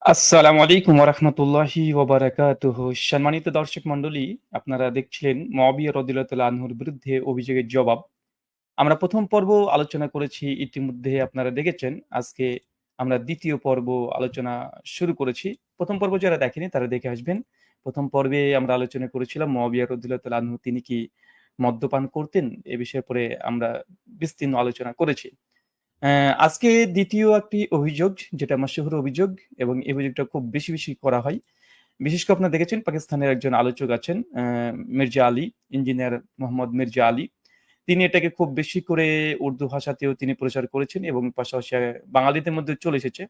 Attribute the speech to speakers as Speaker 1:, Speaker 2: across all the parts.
Speaker 1: আসসালামু আলাইকুম ওয়া রাহমাতুল্লাহি ওয়া বারাকাতুহু। সম্মানিত দর্শক মণ্ডলী, আপনারা দেখছিলেন মুআবিয়া রাদিয়াল্লাহু তাআলা আনহুর বিরুদ্ধে অভিযোগের জবাব। আমরা ১ম পর্ব আলোচনা করেছি, ইতিমধ্যে আপনারা দেখেছেন। আজকে আমরা ২য় পর্ব আলোচনা শুরু করেছি। ১ম পর্ব যারা দেখেনি তারা দেখে আসবেন। ১ম পর্বে আমরা আলোচনা করেছিলাম মুআবিয়া রাদিয়াল্লাহু তাআলা আনহু তিনি কি মদ্যপান করতেন? এ বিষয়ে পরে আমরা বিস্তীর্ণ আলোচনা করেছি। আজকে ২য় একটি অভিযোগ, যেটা মাশহুর অভিযোগ এবং এই অভিযোগটা খুব বেশি করা হয়। বিশেষ করে আপনারা দেখেছেন পাকিস্তানের একজন আলোচক আছেন মির্জা আলী, ইঞ্জিনিয়ার মোহাম্মদ মির্জা আলী। তিনি এটাকে খুব বেশি করে উর্দু ভাষাতেও তিনি প্রচার করেছেন এবং পাশাপাশি বাঙালিদের মধ্যেও চলে এসেছে।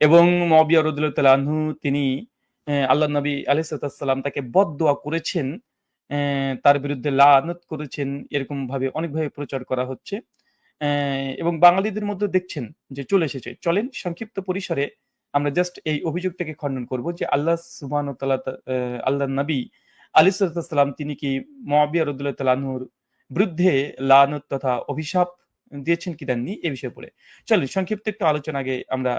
Speaker 1: এবং মুআবিয়া রাদিয়াল্লাহু তাআলা আনহু তিনি আল্লাহর নবী আলাইহিস সালাম তাকে বদদোয়া করেছেন, তার বিরুদ্ধে লানত করেছেন, এরকমভাবে অনেকভাবে প্রচার করা হচ্ছে। এবং বাঙালিদের মধ্যেও দেখছেন যে চলে এসেছে। চলেন সংক্ষিপ্ত পরিসরে আমরা জাস্ট এই অভিযোগটাকে খণ্ডন করব যে আল্লাহ সুবহানাহু ওয়া তাআলা আল্লাহর নবী আলাইহিস সালাম তিনি কি মুআবিয়া রাদিয়াল্লাহু তাআলা আনহুর বিরুদ্ধে লানত তথা অভিশাপ দিয়েছেন কি দেননি এ বিষয়ে পড়ে। চলেন সংক্ষিপ্ত একটু আলোচনা আগে আমরা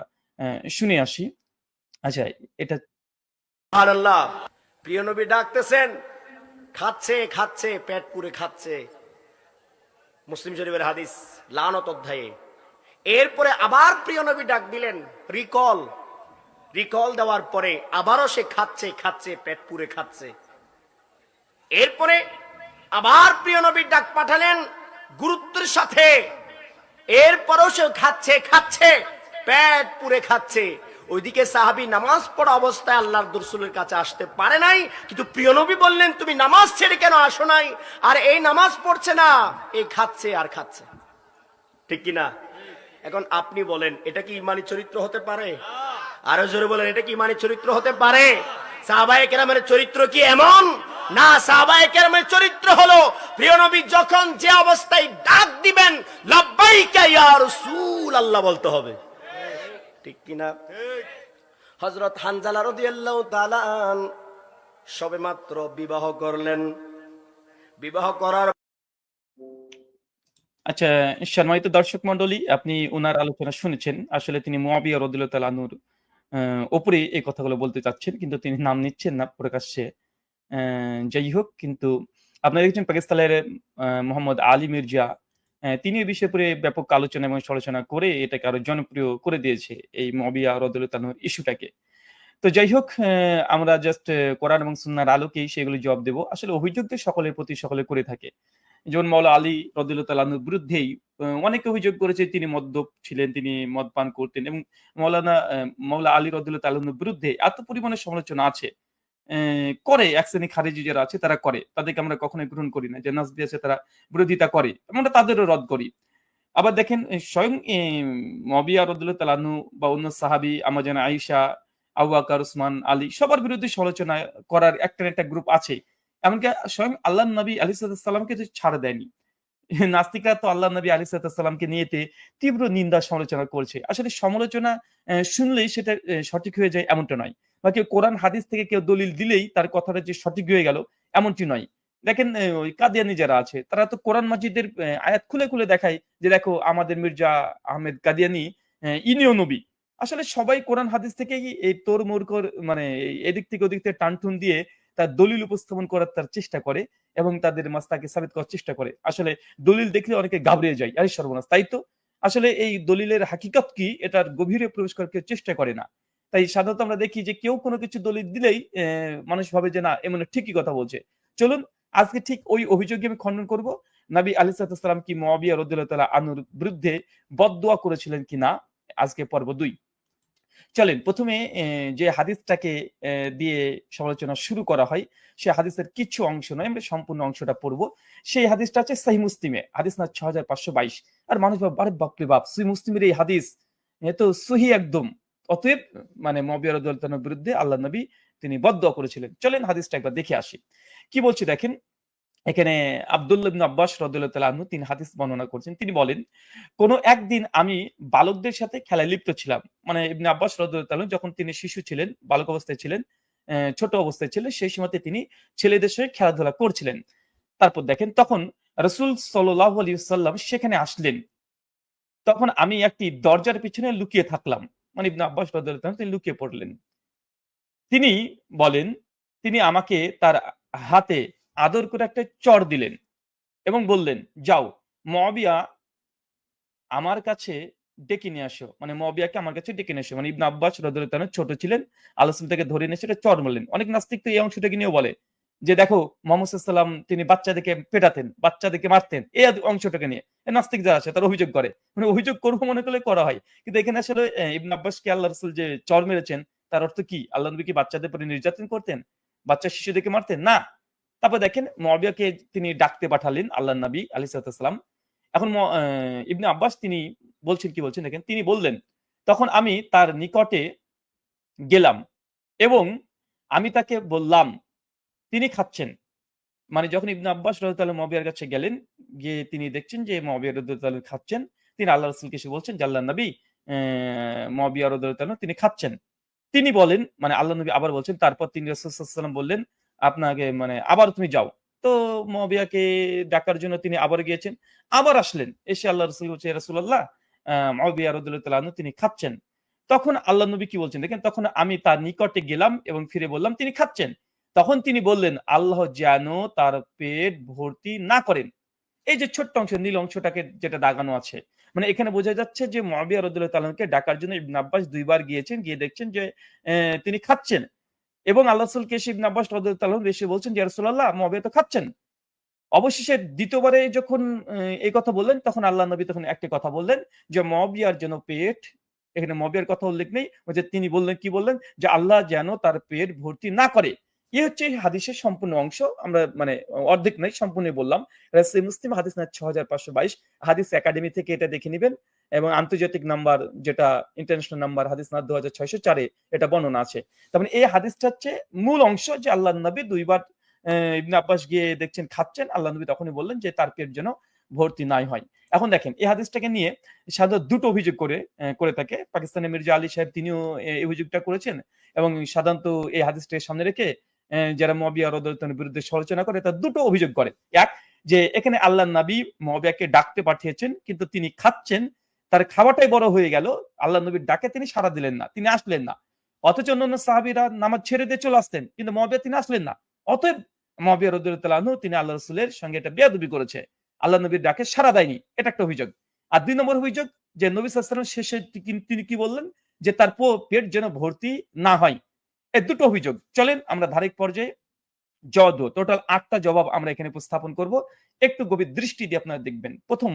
Speaker 1: শুনে আসি। আচ্ছা, এটা
Speaker 2: সুবহানাল্লাহ। প্রিয় নবী ডাকতেছেন, খাচ্ছে খাচ্ছে পেট পুরে খাচ্ছে। মুসলিম শরীফের হাদিস, লানত অধ্যায়ে। এরপরে আবার প্রিয় নবী ডাক দিলেন, রিকল রিকল দেওয়ার পরে আবারও সে খাচ্ছে খাচ্ছে পেট পুরে খাচ্ছে। এরপরে আবার প্রিয় নবী ডাক পাঠালেন গুরুত্বের সাথে। এরপরও সে খাচ্ছে খাচ্ছে পেট পুরে খাচ্ছে। ওইদিকে সাহাবী নামাজ পড়া অবস্থায় আল্লাহর রাসূলের কাছে আসতে পারে নাই, কিন্তু প্রিয় নবী বললেন তুমি নামাজ ছেড়ে কেন আসো নাই? আর এই নামাজ পড়ছে না, এই খাচ্ছে আর খাচ্ছে, ঠিক কিনা? এখন আপনি বলেন এটা কি ইমানি চরিত্র হতে পারে? আরো জোরে বলেন, এটা কি ইমানি চরিত্র হতে পারে? সাহাবায়ে কেরামের চরিত্র কি এমন? না, সাহাবায়ে কেরামের চরিত্র হলো প্রিয় নবী যখন যে অবস্থায় ডাক দিবেন লাব্বাইকা ইয়া রাসূল আল্লাহ বলতে হবে, ঠিক কিনা? হযরত হানজালা রাদিয়াল্লাহু তাআলা সবেমাত্র বিবাহ করলেন। বিবাহ করার
Speaker 1: আচ্ছা, সম্মানিত দর্শক মণ্ডলী, আপনি উনার আলোচনা শুনেছেন। আসলে তিনি মুআবিয়া রাদিয়াল্লাহু তাআলা আনহুর উপরে এই কথাগুলো বলতে চাচ্ছেন, কিন্তু তিনি নাম নিচ্ছেন না প্রকাশ্যে। যাই হোক, কিন্তু আপনারা দেখছেন পাকিস্তানের মোহাম্মদ আলী মির্জা, তিনি এই বিষয়ে পরে ব্যাপক আলোচনা এবং সমালোচনা করে এটাকে আরো জনপ্রিয় করে দিয়েছে এই মুআবিয়া রাদিয়াল্লাহু তাআলা আনহুর ইস্যুটাকে। তো যাই হোক, আমরা জাস্ট কোরআন এবং সুন্নাহর আলোকেই সেগুলো জবাব দেব। আসলে অভিযোগ তো সকলের প্রতি সকলে করে থাকে। যেমন মাওলা আলী রাদিয়াল্লাহু তাআলা আনহুর বিরুদ্ধেই অনেকে অভিযোগ করেছে তিনি মদ্যপ ছিলেন, তিনি মদ পান করতেন এবং মাওলা আলী রাদিয়াল্লাহু তাআলা আনহুর বিরুদ্ধে এত পরিমাণে সমালোচনা আছে। করে এক শ্রেণী খারিজি যারা আছে তারা করে। তাদেরকে আমরা কখনোই গ্রহণ করি না। যে নাসবি আছে তারা বিরোধিতা করে। আমরা তাদেরও রদ করি। আবার দেখেন স্বয়ং মুআবিয়া রাদিয়াল্লাহু তাআলা আনহু বা অন্য সাহাবী আমা জানা আয়েশা, আবু বকর, ওসমান, আলী সবার বিরুদ্ধে সমালোচনা করার একটা না একটা গ্রুপ আছেই। এমনকি স্বয়ং আল্লাহর নবী আলাইহিস সালামকে তো ছাড় দেয়নি। নাস্তিকরা তো আল্লাহর নবী আলাইহিস সালামকে নিয়েতে তীব্র নিন্দা সমালোচনা করছে। আসলে সমালোচনা শুনলেই সেটা সঠিক হয়ে যায় এমনটা নয়। বা কেউ কোরআন হাদিস থেকে কেউ দলিল দিলেই তার কথাটা যে সঠিক হয়ে গেল এমনটি নয়। দেখেন ওই কাদিয়ানী যারা আছে তারা তো কোরআন মাজিদের আয়াত খুলে দেখায় যে দেখো আমাদের মির্জা আহমেদ কাদিয়ানী ইনিও নবী। আসলে সবাই কোরআন হাদিস থেকেই এই তোড়মোড় মানে এদিক থেকে ওদিক থেকে টানটুন দিয়ে তার দলিল উপস্থাপন করার তার চেষ্টা করে এবং তাদের মাসলাকে সাবিত করার চেষ্টা করে। আসলে দলিল দেখলে অনেকে ঘাবড়িয়ে যায়। আরে সর্বনাশ! তাই তো। আসলে এই দলিলের হাকিকত কি এটার গভীরে প্রবেশ করার কেউ চেষ্টা করে না। তাই সাধারণত আমরা দেখি যে কেউ কোন কিছু দলিল দিলেই মানুষ ভাবে যে না এ মনে হয় ঠিকই কথা বলছে। চলুন আজকে ঠিক ওই অভিযোগই আমি খণ্ডন করব। নবী আলাইহিস সালাম কি মুআবিয়া রাদিয়াল্লাহু তাআলা আনহুর বিরুদ্ধে বদদোয়া করেছিলেন কিনা? আজকে পর্ব ২। চলেন ১ম এ যে হাদিসটাকে দিয়ে সমালোচনা শুরু করা হয়, সে হাদিসের কিছু অংশ নয়, আমরা সম্পূর্ণ অংশটা পড়ব। সেই হাদিসটা হচ্ছে সহিহ মুসলিমে, হাদিস না ৬৫২২। আর মানুষ ভাবে আরে বাপরে বাপ! সহিহ মুসলিমের এই হাদিস, এ তো সহিহ একদম। অতএব মানে মুআবিয়া রাদিয়াল্লাহু তাআলার বিরুদ্ধে আল্লাহর নবী তিনি বদদোয়া করেছিলেন। চলেন হাদিসটা একবার দেখে আসি। কি বলছে দেখেন, এখানে আব্দুল্লাহ ইবনে আব্বাস রাদিয়াল্লাহু তাআলা আনহু তিনি হাদিস বর্ণনা করছেন। তিনি বলেন, "কোন একদিন আমি বালকদের সাথে খেলায় লিপ্ত ছিলাম।" মানে ইবনে আব্বাস রাদিয়াল্লাহু তাআলা যখন তিনি শিশু ছিলেন, বালক অবস্থায় ছিলেন, ছোট অবস্থায় ছিলেন, সেই সময়তে তিনি ছেলেদের সঙ্গে খেলাধুলা করছিলেন। তারপর দেখেন তখন রাসূল সাল্লাল্লাহু আলাইহি ওয়াসাল্লাম সেখানে আসলেন। তখন আমি একটি দরজার পিছনে লুকিয়ে থাকলাম। মানে ইবনে আব্বাস রাদিয়াল্লাহু তাআলা তিনি লুকিয়ে পড়লেন। তিনি বলেন, তিনি আমাকে তার হাতে আদর করে একটা চড় দিলেন এবং বললেন, "যাও, মুআবিয়া আমার কাছে ডেকে নিয়ে আসো।" মানে মুআবিয়াকে আমার কাছে ডেকে নিয়ে এসো। মানে ইবনে আব্বাস রাদিয়াল্লাহু তাআলা ছোট ছিলেন। আল্লাহ রাসূল তাকে ধরে নিয়ে এসে একটা চড় মারলেন। অনেক নাস্তিক তো এই অংশটাকে নিয়েও বলে যে, "দেখো মুহাম্মদ সাল্লাল্লাহু আলাইহি ওয়াসাল্লাম তিনি বাচ্চাদেরকে পেটাতেন, বাচ্চাদেরকে মারতেন।" এই অংশটাকে নিয়ে। নাস্তিক যারা আছে তারা অভিযোগ করে। মানে অভিযোগ করব মনে করলে করা হয়। কিন্তু এখানে আসলে ইবনে আব্বাসকে আল্লাহ রাসূল যে চড় মেরেছেন তার অর্থ কি? আল্লাহ নবী কি বাচ্চাদের উপরে নির্যাতন করতেন? বাচ্চা শিশুদেরকে মারতেন? না। তারপর দেখেন মুআবিয়াকে তিনি ডাকতে পাঠালেন আল্লাহর নবী আলাইহিস সালাতু ওয়াস সালাম। এখন ম অ্যা ইবনে আব্বাস তিনি বলছেন কি বলছেন দেখেন, তিনি বললেন, "তখন আমি তার নিকটে গেলাম এবং আমি তাকে বললাম, তিনি খাচ্ছেন।" মানে যখন ইবনে আব্বাস রাদিয়াল্লাহু তাআলা মুআবিয়ার কাছে গেলেন, গিয়ে তিনি দেখছেন যে মুআবিয়া রাদিয়াল্লাহু তাআলা খাচ্ছেন। তিনি আল্লাহর রাসূলকে এসে বলছেন যে, "আল্লাহর নবী, মুআবিয়া রাদিয়াল্লাহু তাআলা তিনি খাচ্ছেন।" তিনি বলেন মানে আল্লাহ নবী আবার বলছেন, তারপর তিনি রাসূল সাল্লাল্লাহু আলাইহি ওয়াসাল্লাম বললেন, "আপনাকে মানে আবার তুমি যাও।" তো মুআবিয়াকে ডাকার জন্য তিনি আবার গিয়েছেন। আবার আসলেন। এসে আল্লাহ রাসূল বলছে, "ইয়া রাসূলাল্লাহ, মুআবিয়া রাদিয়াল্লাহু তাআলা আনহু তিনি খাচ্ছেন।" তখন আল্লাহ নবী কি বলছেন দেখেন, "তখন আমি তার নিকটে গেলাম এবং ফিরে বললাম, তিনি খাচ্ছেন।" তখন তিনি বললেন, "আল্লাহ যেন তার পেট ভর্তি না করেন।" এই যে ছোট্ট অংশ নীল অংশটাকে যেটা দাগানো আছে। মানে এখানে বোঝা যাচ্ছে যে মুআবিয়া রাদিয়াল্লাহু তাআলা আনহুকে ডাকার জন্য ইবনে আব্বাস ২ বার গিয়েছেন। গিয়ে দেখছেন যে তিনি খাচ্ছেন। এবং আল্লাহ রাসূলকে এসে ইবনে আব্বাস রাদিয়াল্লাহু তাআলা আনহু এসে বলছেন যে, "ইয়া রাসূলাল্লাহ, মুআবিয়া তো খাচ্ছেন।" অবশেষে ২য় বারে যখন এই কথা বললেন, তখন আল্লাহ নবী তখন একটি কথা বললেন যে, "মুআবিয়ার যেন পেট", এখানে মুআবিয়ার কথা উল্লেখ নেই। ওই যে তিনি বললেন, কি বললেন? যে, "আল্লাহ যেন তার পেট ভর্তি না করে।" এই হচ্ছে এই হাদিসের সম্পূর্ণ অংশ। আমরা মানে অর্ধেক নয়, সম্পূর্ণই বললাম। এটা সহিহ মুসলিম হাদিস না ৬৫২২, হাদিস একাডেমি থেকে এটা দেখে নিবেন এবং আন্তর্জাতিক নাম্বার যেটা ইন্টারন্যাশনাল নাম্বার হাদিস না ২৬০৪ এ এটা বর্ণনা আছে। তার মানে এই হাদিসটা হচ্ছে মূল অংশ যে আল্লাহর নবী ২ বার ইবনে আব্বাস গিয়ে দেখছেন খাচ্ছেন। আল্লাহ নবী তখনই বললেন যে তার পেট যেন ভর্তি নাই হয়। এখন দেখেন এই হাদিসটাকে নিয়ে সাধারণত ২ টো অভিযোগ করে থাকে। পাকিস্তানের মির্জা আলী সাহেব তিনিও এই অভিযোগটা করেছেন এবং সাধারণত এই হাদিসটাকে সামনে রেখে যারা মুআবিয়া রাদিয়াল্লাহু তাআলার বিরুদ্ধে সমালোচনা করে তারা ২ টো অভিযোগ করে। এক, যে এখানে আল্লাহর নবী মুআবিয়াকে ডাকতে পাঠিয়েছেন কিন্তু তিনি খাচ্ছেন। তার খাওয়াটাই বড় হয়ে গেল। আল্লাহর নবীর ডাকে তিনি সাড়া দিলেন না। তিনি আসলেন না। অথচ অন্যান্য সাহাবীরা নামাজ ছেড়ে দিয়ে চলে আসতেন। কিন্তু মুআবিয়া তিনি আসলেন না। অতএব মুআবিয়া রাদিয়াল্লাহু তাআলা আনহু তিনি আল্লাহ রাসূলের সঙ্গে এটা বেয়াদবি করেছে। আল্লাহ নবীর ডাকে সাড়া দেয়নি। এটা একটা অভিযোগ। আর ২ নম্বর অভিযোগ যে নবী সাল্লাল্লাহু আলাইহি ওয়াসাল্লাম শেষে তিনি কি বললেন? যে তার পেট যেন ভর্তি না হয়। এই ২ টো অভিযোগ। চলেন আমরা ধারাবাহিক পর্যায়ে টোটাল ৮ টা জবাব আমরা এখানে উপস্থাপন করব। একটু গভীর দৃষ্টি দিয়ে আপনারা দেখবেন। ১ম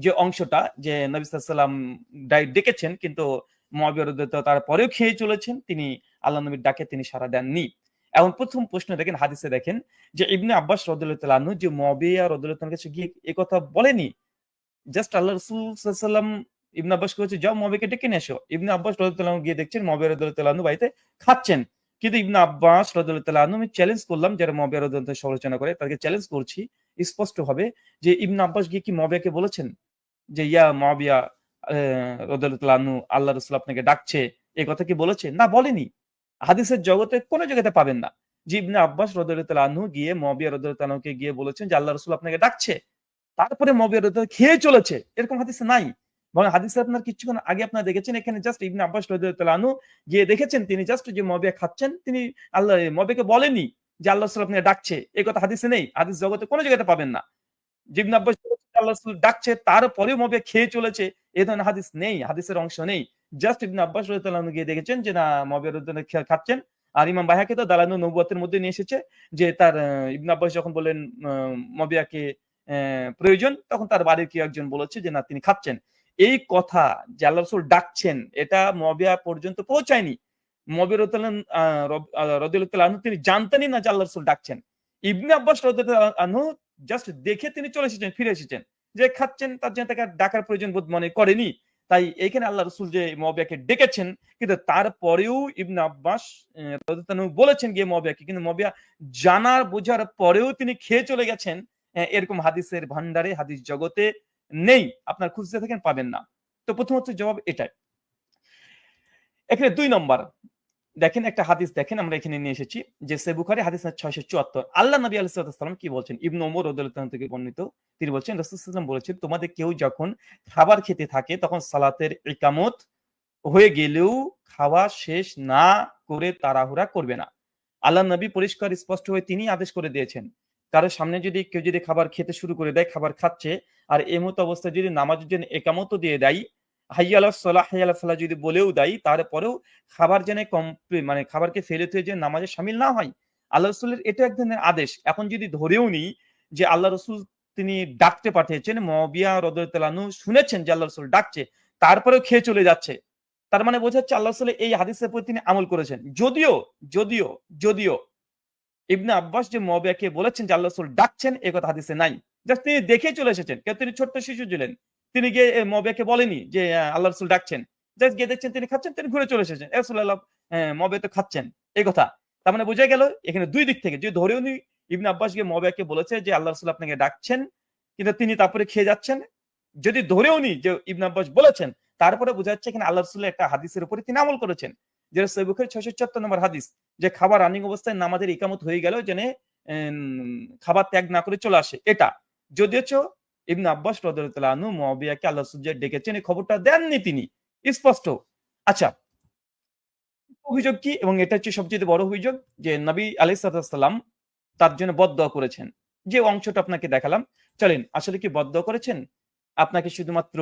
Speaker 1: যে অংশটা যে নবী সাল্লাল্লাহু আলাইহি ওয়াসাল্লাম ডেকেছেন কিন্তু মুআবিয়া রাদিয়াল্লাহু তাআলা তারপরেও খেয়ে চলেছেন। তিনি আল্লাহ নবীর ডাকে তিনি সাড়া দেননি। এখন ১ম প্রশ্ন দেখেন হাদিসে দেখেন যে ইবনে আব্বাস রাদিয়াল্লাহু তাআলা আনহু যে মুআবিয়া রাদিয়াল্লাহু তাআলার কাছে গিয়ে এ কথা বলেনি। জাস্ট আল্লাহ রাসূল সাল্লাল্লাহু আলাইহি ওয়াসাল্লাম ইবনে আব্বাসকে বলছে, "যাও মুআবিয়াকে ডেকে নিয়ে এসো।" ইবনে আব্বাস রাদিয়াল্লাহু তাআলা আনহু গিয়ে দেখছেন মুআবিয়া রাদিয়াল্লাহু তাআলা আনহু বাড়িতে খাচ্ছেন। কিন্তু ইবনে আব্বাস রাদিয়াল্লাহু তাআলা আনহু আমি চ্যালেঞ্জ করলাম যারা মুআবিয়া রাদিয়াল্লাহু তাআলা সমালোচনা করে তাদেরকে চ্যালেঞ্জ করছি স্পষ্টভাবে যে ইবনে আব্বাস গিয়ে কি মুআবিয়াকে বলেছেন যে, "ইয়া মুআবিয়া রাদিয়াল্লাহু তাআলা আনহু, আল্লাহ রাসূল আপনাকে ডাকছে।" এই কথা কি বলেছে? না, বলেনি। হাদিসের জগতে কোন জায়গাতে পাবেন না। যে ইবনে আব্বাস রাদিয়াল্লাহু তাআলা আনহু গিয়ে মুআবিয়া রাদিয়াল্লাহু তাআলা আনহুকে গিয়ে বলেছেন যে, "আল্লাহ রাসূল আপনাকে ডাকছে।" তারপরে মুআবিয়া রাদিয়াল্লাহু তাআলা খেয়ে চলেছে। এরকম হাদিসে নাই। বরং হাদিসে আপনার কিছুক্ষণ আগে আপনারা দেখেছেন এখানে জাস্ট ইবনে আব্বাস রাদিয়াল্লাহু তাআলা আনহু গিয়ে দেখেছেন তিনি জাস্ট যে মুআবিয়া খাচ্ছেন তিনি মুআবিয়াকে বলেননি যে আল্লাহ রাসূল আপনাকে ডাকছে। এই কথা হাদিসে নেই। হাদিস জগতে কোন জায়গাতে পাবেন না। যে ইবনে আব্বাস বলেছেন আল্লাহ রাসূল ডাকছে তারপরেও মুআবিয়া খেয়ে চলেছে। এ ধরনের হাদিস নেই, হাদিসের অংশ নেই। জাস্ট ইবনে আব্বাস রাদিয়াল্লাহু তাআলা আনহু গিয়ে দেখেছেন যে না মুআবিয়া রাদিয়াল্লাহু তাআলা খাচ্ছেন। আর ইমাম বাইহাকি তো দালাইলুন নবুওয়াতের মধ্যে নিয়ে এসেছে যে তার ইবনে আব্বাস যখন বললেন মুআবিয়াকে প্রয়োজন তখন তার বাড়ির কেউ একজন বলেছে যে না তিনি খাচ্ছেন। এই কথা যে আল্লাহ রাসূল ডাকছেন এটা মুআবিয়া পর্যন্ত পৌঁছায়নি। মুআবিয়া রাদিয়াল্লাহু তাআলা আনহু তিনি জানতেনই না যে আল্লাহ রাসূল ডাকছেন। ইবনে আব্বাস রাদিয়াল্লাহু তাআলা আনহু জাস্ট দেখে তিনি চলে এসেছেন, ফিরে এসেছেন। যে খাচ্ছেন তার জন্য তাকে আর ডাকার প্রয়োজন বোধ মনে করেনি। তাই এইখানে আল্লাহ রাসূল যে মুআবিয়াকে ডেকেছেন কিন্তু তারপরেও ইবনে আব্বাস রাদিয়াল্লাহু আনহু বলেছেন গিয়ে মুআবিয়াকে কিন্তু মুআবিয়া জানার বোঝার পরেও তিনি খেয়ে চলে গেছেন। এরকম হাদিসের ভান্ডারে হাদিস জগতে নেই। আপনার খুঁজতে থাকেন পাবেন না। তো প্রথমত জবাব এটাই। এখানে ২ নাম্বার দেখেন একটা হাদিস দেখেন আমরা এখানে নিয়ে এসেছি যে সহিহ বুখারী হাদিস ৬৭৪ আল্লাহ নবী আলাইহিস সালাম কি বলছেন? ইবনে ওমর রাদিয়াল্লাহু তাআলা থেকে বর্ণিত। তিনি বলছেন রাসূল সাল্লাল্লাহু আলাইহি ওয়াসাল্লাম বলেছেন তোমাদের কেউ যখন খাবার খেতে থাকে তখন সালাতের ইকামত হয়ে গেলেও খাওয়া শেষ না করে তাড়াহুড়া করবে না। আল্লাহ নবী পরিষ্কার স্পষ্ট হয়ে তিনি আদেশ করে দিয়েছেন। কারো সামনে যদি কেউ যদি খাবার খেতে শুরু করে দেয়, খাবার খাচ্ছে, আর এমত অবস্থায় যদি নামাজের জন্য একামতও দিয়ে দেয়, হাইয়া আলাস সালাহ হাইয়া আলাস ফালাহ যদি বলেও দেয়, তারপরেও খাবার যেন মানে খাবারকে ফেলে থুয়ে যে নামাজে শামিল না হয়। আল্লাহ রাসূলের এটা এক ধরনের আদেশ। এখন যদি ধরেও নিই যে আল্লাহ রাসূল তিনি ডাকতে পাঠিয়েছেন, মুআবিয়া রাদিয়াল্লাহু আনহু শুনেছেন যে আল্লাহ রাসূল ডাকছে, তারপরেও খেয়ে চলে যাচ্ছে। তার মানে বোঝা যাচ্ছে আল্লাহ রাসূল এই হাদিসের প্রতি তিনি আমল করেছেন। যদিও ইবনে আব্বাস যে মুআবিয়াকে বলেছেন যে আল্লাহ রাসূল ডাকছেন, এ কথা হাদিসে নাই। জাস্ট তিনি দেখেই চলে এসেছেন। কেন তিনি ছোট্ট শিশু ছিলেন। তিনি গিয়ে মুআবিয়াকে বলেনি যে আল্লাহ রাসূল ডাকছেন। জাস্ট গিয়ে দেখছেন তিনি খাচ্ছেন, তিনি ঘুরে চলে এসেছেন। ইয়া রাসূলুল্লাহ মুআবিয়া তো খাচ্ছেন। এই কথা। তার মানে বোঝা গেল এখানে ২ দিক থেকে যদি ধরেও নিই ইবনে আব্বাস গিয়ে মুআবিয়াকে বলেছে যে আল্লাহ রাসূল আপনাকে ডাকছেন, কিন্তু তিনি তারপরে খেয়ে যাচ্ছেন। যদি ধরেও নিই যে ইবনে আব্বাস বলেছেন, তারপরে বোঝা যাচ্ছে এখানে আল্লাহ রাসূলের একটা হাদিসের উপরে তিনি আমল করেছেন। যেটা সহিহ বুখারী ৬৭৪ নম্বর হাদিস। যে খাবার রানিং অবস্থায় নামাজের ইকামত হয়ে গেল যেন এন খাবার ত্যাগ না করে চলে আসে এটা। যদিওচ ইবনে আব্বাস রাদিয়াল্লাহু তাআলা আনহু মুআবিয়াকে আল্লাহ রাসূল যে ডেকেছেন এই খবরটা দেননি তিনি। স্পষ্ট। আচ্ছা, অভিযোগ কি? এবং এটা হচ্ছে সবচেয়ে বড় অভিযোগ যে নবী আলাইহিস সালাম তার জন্য বদদোয়া করেছেন। যে অংশটা আপনাকে দেখালাম। চলেন আসলে কি বদদোয়া করেছেন? আপনাকে শুধুমাত্র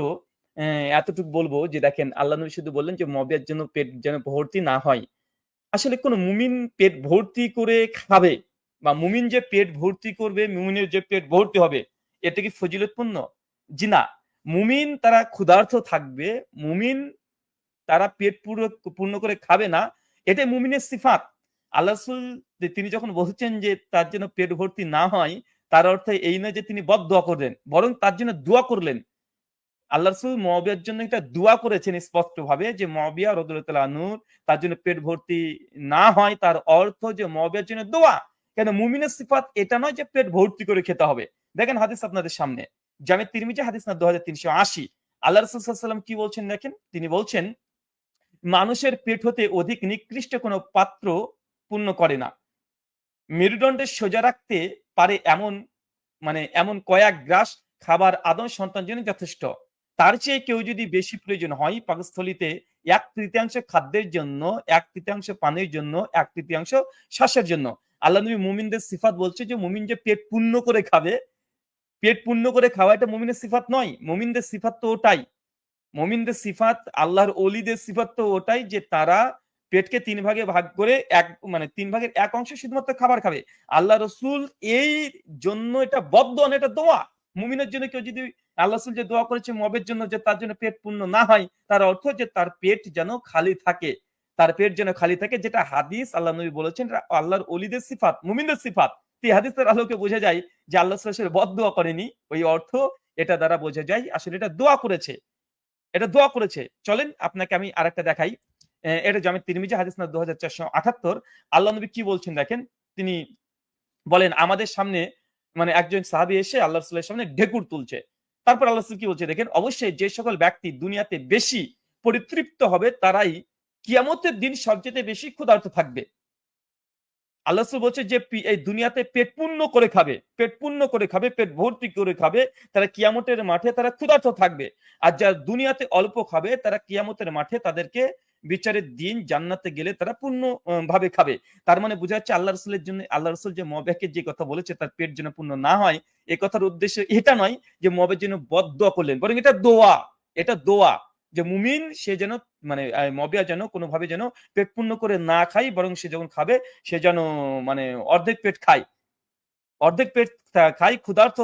Speaker 1: এতটুকু বলব যে দেখেন আল্লাহ নবী শুধু বললেন যে মুআবিয়ার জন্য পেট যেন ভর্তি না হয়। আসলে কোন মুমিন পেট ভর্তি করে খাবে বা মুমিন যে পেট ভর্তি করবে, মুমিনের যে পেট ভর্তি হবে, এটা কি ফজিলতপূর্ণ? জি না। মুমিন তারা ক্ষুধার্ত থাকবে, মুমিন তারা পেট পূর্ণ করে খাবে না। এটাই মুমিনের সিফাত। আল্লাহ রাসূল তিনি যখন বলছেন যে তার জন্য পেট ভর্তি না হয়, তার অর্থ এই নয় যে তিনি বদদোয়া করলেন। বরং তার জন্য দোয়া করলেন। আল্লাহ রাসূল মুআবিয়ার জন্য একটা দোয়া করেছেন স্পষ্টভাবে যে মুআবিয়া রাদিয়াল্লাহু তাআলা আনহু তার জন্য পেট ভর্তি না হয় তার অর্থ যে মুআবিয়ার জন্য দোয়া। কেন মুমিনের সিফাত এটা নয় যে পেট ভর্তি করে খেতে হবে। দেখেন হাদিস আপনাদের সামনে। জামে তিরমিজি হাদিস না ২৩৮০। আল্লাহ রাসূল সাল্লাল্লাহু আলাইহি ওয়াসাল্লাম কি বলছেন দেখেন? তিনি বলছেন, "মানুষের পেট হতে অধিক নিকৃষ্ট কোন পাত্র পূর্ণ করে না। মেরুদণ্ডের সোজা রাখতে পারে এমন কয়েক গ্রাস খাবার আদম সন্তান জন্য যথেষ্ট। তার চেয়ে কেউ যদি বেশি প্রয়োজন হয় পাকস্থলীতে ১/৩ খাদ্যের জন্য, ১/৩ পানির জন্য, ১/৩ শ্বাসের জন্য। আল্লাহ নবী মুমিনদের সিফাত বলছে যে মুমিন যে পেট পূর্ণ করে খাবে, পেট পূর্ণ করে খাওয়া এটা মুমিনের সিফাত নয়। মুমিনদের সিফাত তো ওটাই। মুমিনদের সিফাত আল্লাহর ওলিদের সিফাত তো ওটাই যে তারা পেটকে ৩ ভাগে ভাগ করে ৩ ভাগের ১ অংশ শুধুমাত্র খাবার খাবে। আল্লাহ রসুল এই জন্য এটা বদদোয়া না, এটা দোয়া। মুমিনের জন্য কেউ যদি আল্লাহ রসুল যে দোয়া করেছে মবের জন্য যে তার জন্য পেট পূর্ণ না হয়, তার অর্থ যে তার পেট যেন খালি থাকে। তার পেট যেন খালি থাকে, যেটা হাদিস আল্লাহ নবী বলেছেন এটা আল্লাহর ওলিদের সিফাত, মুমিনদের সিফাত। তো এই হাদিসের আলোকে বোঝা যায় যে আল্লাহ রাসূল বদদোয়া করেনি। ওই অর্থ এটা দ্বারা বোঝা যায় আসলে এটা দোয়া করেছে। এটা দোয়া করেছে। চলেন আপনাকে আমি আরেকটা দেখাই। এটা জামে তিরমিজি হাদিস নাম্বার ২৪৭৮। আল্লাহ নবী কি বলছেন দেখেন। তিনি বলেন আমাদের সামনে একজন সাহাবী এসে আল্লাহ রাসূলের সামনে ঢেকুর তুলছে। তারপর আল্লাহ রাসূল কি বলছে দেখেন, অবশ্যই যে সকল ব্যক্তি দুনিয়াতে বেশি পরিতৃপ্ত হবে তারাই কিয়ামতের দিন সবচেয়ে বেশি ক্ষুধার্ত থাকবে। আল্লাহ রাসূল বলছে যে এই দুনিয়াতে পেট পূর্ণ করে খাবে, পেট পূর্ণ করে খাবে, পেট ভর্তি করে খাবে, তারা কিয়ামতের মাঠে তারা ক্ষুধার্ত থাকবে। আর যারা দুনিয়াতে অল্প খাবে তারা কিয়ামতের মাঠে তাদেরকে বিচারের দিন জান্নাতে গেলে তারা পূর্ণ ভাবে খাবে। তার মানে বোঝা যাচ্ছে আল্লাহ রাসূলের জন্য আল্লাহ রাসূল যে মুআবিয়াকে যে কথা বলেছে তার পেট যেন পূর্ণ না হয়, এ কথার উদ্দেশ্য এটা নয় যে মুআবিয়ার জন্য বদদোয়া করলেন। বরং এটা দোয়া। এটা দোয়া। যে মুমিন সে যেন মুআবিয়া যেন কোনভাবে যেন পেট পূর্ণ করে না খায়, বরং সে যখন খাবে সে যেন মানে অর্ধেক পেট খায়। অর্ধেক পেট খায়, ক্ষুধার্ত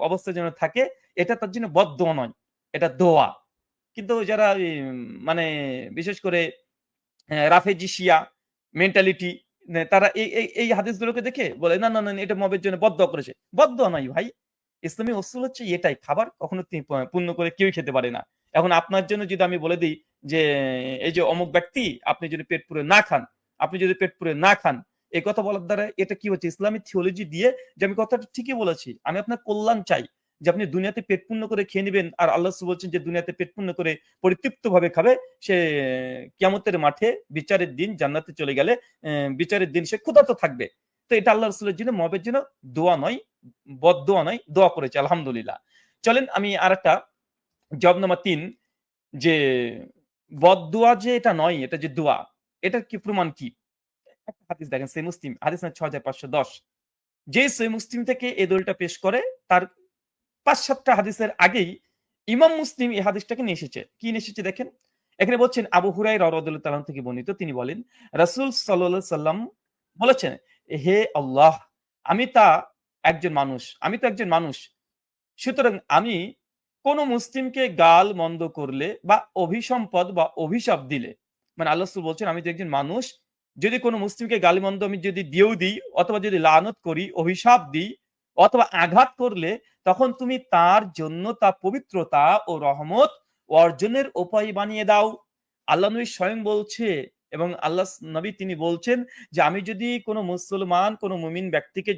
Speaker 1: অবস্থায় যেন থাকে। এটা তার জন্য বদদোয়া নয়। এটা দোয়া। কিন্তু যারা বিশেষ করে রাফেজি শিয়া মেন্টালিটি তারা এই হাদিসগুলোকে দেখে বলে, "না, এটা মবের জন্য বদদোয়া করেছে।" বদদোয়া নয় ভাই। ইসলামী উসুল হচ্ছে এটাই। খাবার কখনো পূর্ণ করে কেউই খেতে পারে না। এখন আপনার জন্য যদি আমি বলে দেই যে, এই যে অমুক ব্যক্তি আপনি যদি পেট পুরে না খান, আপনি যদি পেট পুরে না খান, এই কথা বলার দ্বারা এটা কি হচ্ছে? ইসলামিক থিওলজি দিয়ে যে আমি কথাটা ঠিকই বলেছি। আমি আপনার কল্যাণ চাই। যে আপনি দুনিয়াতে পেট পূর্ণ করে খেয়ে নিবেন। আর আল্লাহ রাসূল বলছেন যে দুনিয়াতে পেট পূর্ণ করে পরিতৃপ্তভাবে খাবে। সে কিয়ামতের মাঠে বিচারের দিন জান্নাতে চলে গেলে বিচারের দিন সে ক্ষুধার্ত থাকবে। তো এটা আল্লাহ রাসূলের জন্য মবের জন্য দোয়া নয়, বদদোয়া নয়, দোয়া করেছে আলহামদুলিল্লাহ। চলেন আমি আরেকটা জব নাম্বার ৩ যে বদদোয়া যে এটা নয়, এটা যে দোয়া, এটার কি প্রমাণ কি? একটা হাদিস দেখেন সহিহ মুসলিম, হাদিস নাম্বার ৬৫১০। যে সহিহ মুসলিম থেকে এই দলিলটা পেশ করে তার ৫-৭ টা হাদিসের আগেই ইমাম মুসলিম এই হাদিসটাকে নিয়ে এসেছে। কি নিয়ে এসেছে দেখেন? এখানে বলছেন আবু হুরায়রা রাদিয়াল্লাহু তাআলা থেকে বর্ণিত, তিনি বলেন রাসূল সাল্লাল্লাহু আলাইহি সাল্লাম বলেছেন, "হে আল্লাহ, আমি তা একজন মানুষ। আমি তো একজন মানুষ। সুতরাং আমি কোন মুসলিমকে গাল-মন্দ করলে বা অভিসম্পদ বা অভিশাপ দিলে" মানে আল্লাহ রাসূল বলছেন, "আমি তো একজন মানুষ। যদি কোন মুসলিমকে গালি-মন্দ আমি যদি দিয়েও দিই অথবা যদি লানত করি, অভিশাপ দিই অথবা আঘাত করলে তখন তুমি তার জন্য তা পবিত্রতা ও রহমত অর্জনের উপায় বানিয়ে দাও।" আল্লাহ নবী স্বয়ং বলছে এবং নবী তিনি বলছেন যে, "আমি যদি কোন মুসলমান, কোন মুমিন ব্যক্তিকে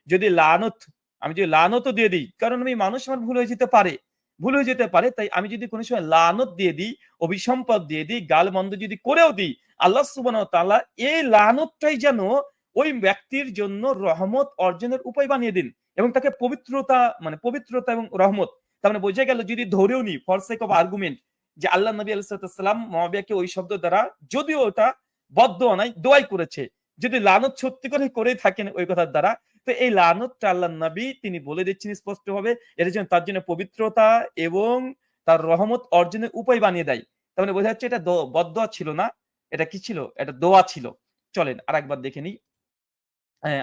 Speaker 1: যদি লানত আমি যদি লানতও দিয়ে দিই, কারণ আমি মানুষ, আমার ভুল হয়ে যেতে পারে। ভুল হয়ে যেতে পারে। তাই আমি যদি কোন সময় লানত দিয়ে দিই, অভিসম্পদ দিয়ে দিই, গাল-মন্দ যদি করেও দিই, আল্লাহ সুবহানাহু ওয়া তাআলা এই লানতটাই যেন ওই ব্যক্তির জন্য রহমত অর্জনের উপায় বানিয়ে দিন এবং তাকে পবিত্রতা এবং রহমত। তার মানে বোঝা গেল যদি ধরেও নিই ফর সেক অফ আর্গুমেন্ট যে আল্লাহ নবী আলাইহিস সালাম মুআবিয়াকে ওই শব্দ দ্বারা, যদিও ওটা বদদোয়া নয়, দোয়াই করেছে। যদি লানত সত্যি করেই থাকেন ওই কথার দ্বারা, তো এই লানতটা আল্লাহর নবী তিনি বলে দিচ্ছেন স্পষ্টভাবে, এটা যেন তার জন্য পবিত্রতা এবং তার রহমত অর্জনের উপায় বানিয়ে দেয়। তার মানে বোঝা যাচ্ছে এটা বদদোয়া ছিল না। এটা কি ছিল? এটা দোয়া ছিল। চলেন আরেকবার দেখে নিই।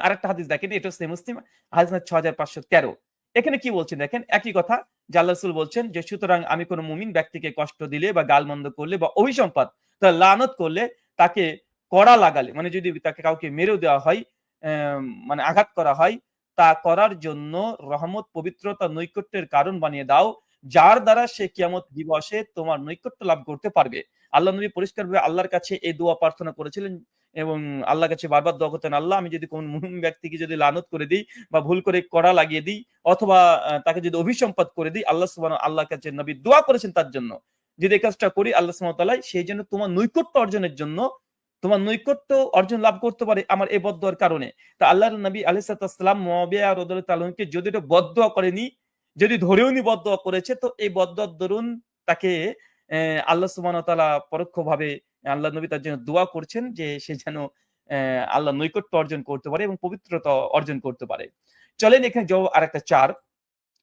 Speaker 1: আরেকটা হাদিস দেখেন, এটা হচ্ছে মুসলিম হাদিস নাম্বার ৬৫১৩। এখানে কি বলছেন দেখেন, একই কথা যে আল্লাহ রাসূল বলছেন যে, "সুতরাং আমি কোন মুমিন ব্যক্তিকে কষ্ট দিলে বা গাল-মন্দ করলে বা অভিসম্পাত তা লানত করলে তাকে কড়া লাগালে" মানে যদি তাকে কাউকে মেরেও দেওয়া হয়, মানে আঘাত করা হয়, তা করার জন্য রহমত, পবিত্রতা, নৈকট্যের কারণ বানিয়ে দাও, যার দ্বারা সে কিয়ামত দিবসে তোমার নৈকট্য লাভ করতে পারবে। আল্লাহ নবী পরিষ্কারভাবে আল্লাহর কাছে এই দোয়া প্রার্থনা করেছিলেন এবং আল্লাহর কাছে বারবার দোয়া করতেন, "আল্লাহ, আমি যদি কোন মুমিন ব্যক্তিকে যদি লানত করে দেই বা ভুল করে কড়া লাগিয়ে দিই অথবা তাকে যদি অভিসম্পাত করে দিই, আল্লাহর কাছে নবী দোয়া করেছেন তার জন্য। যদি এই কাজটা করি আল্লাহ সুবহানাহু ওয়া তাআলা সেই জন্য তোমার নৈকট্য অর্জনের জন্য, তোমার নৈকট্য অর্জন লাভ করতে পারে আমার এই বদদোয়ার কারণে।" তো আল্লাহর নবী আলাইহিস সালাম মুআবিয়া রাদিয়াল্লাহু তাআলা আনহুকে যদি এটা বদদোয়া করেনি, যদি ধরেও নি বদদোয়া করেছে, তো এই বদদোয়ার দরুন তাকে আল্লাহ সুবহানাহু ওয়া তাআলা পরোক্ষভাবে আল্লাহর নবী তার জন্য দোয়া করছেন যে সে যেন আল্লাহর নৈকট্য অর্জন করতে পারে এবং পবিত্রতা অর্জন করতে পারে। চলেন এখানে আরেকটা ৪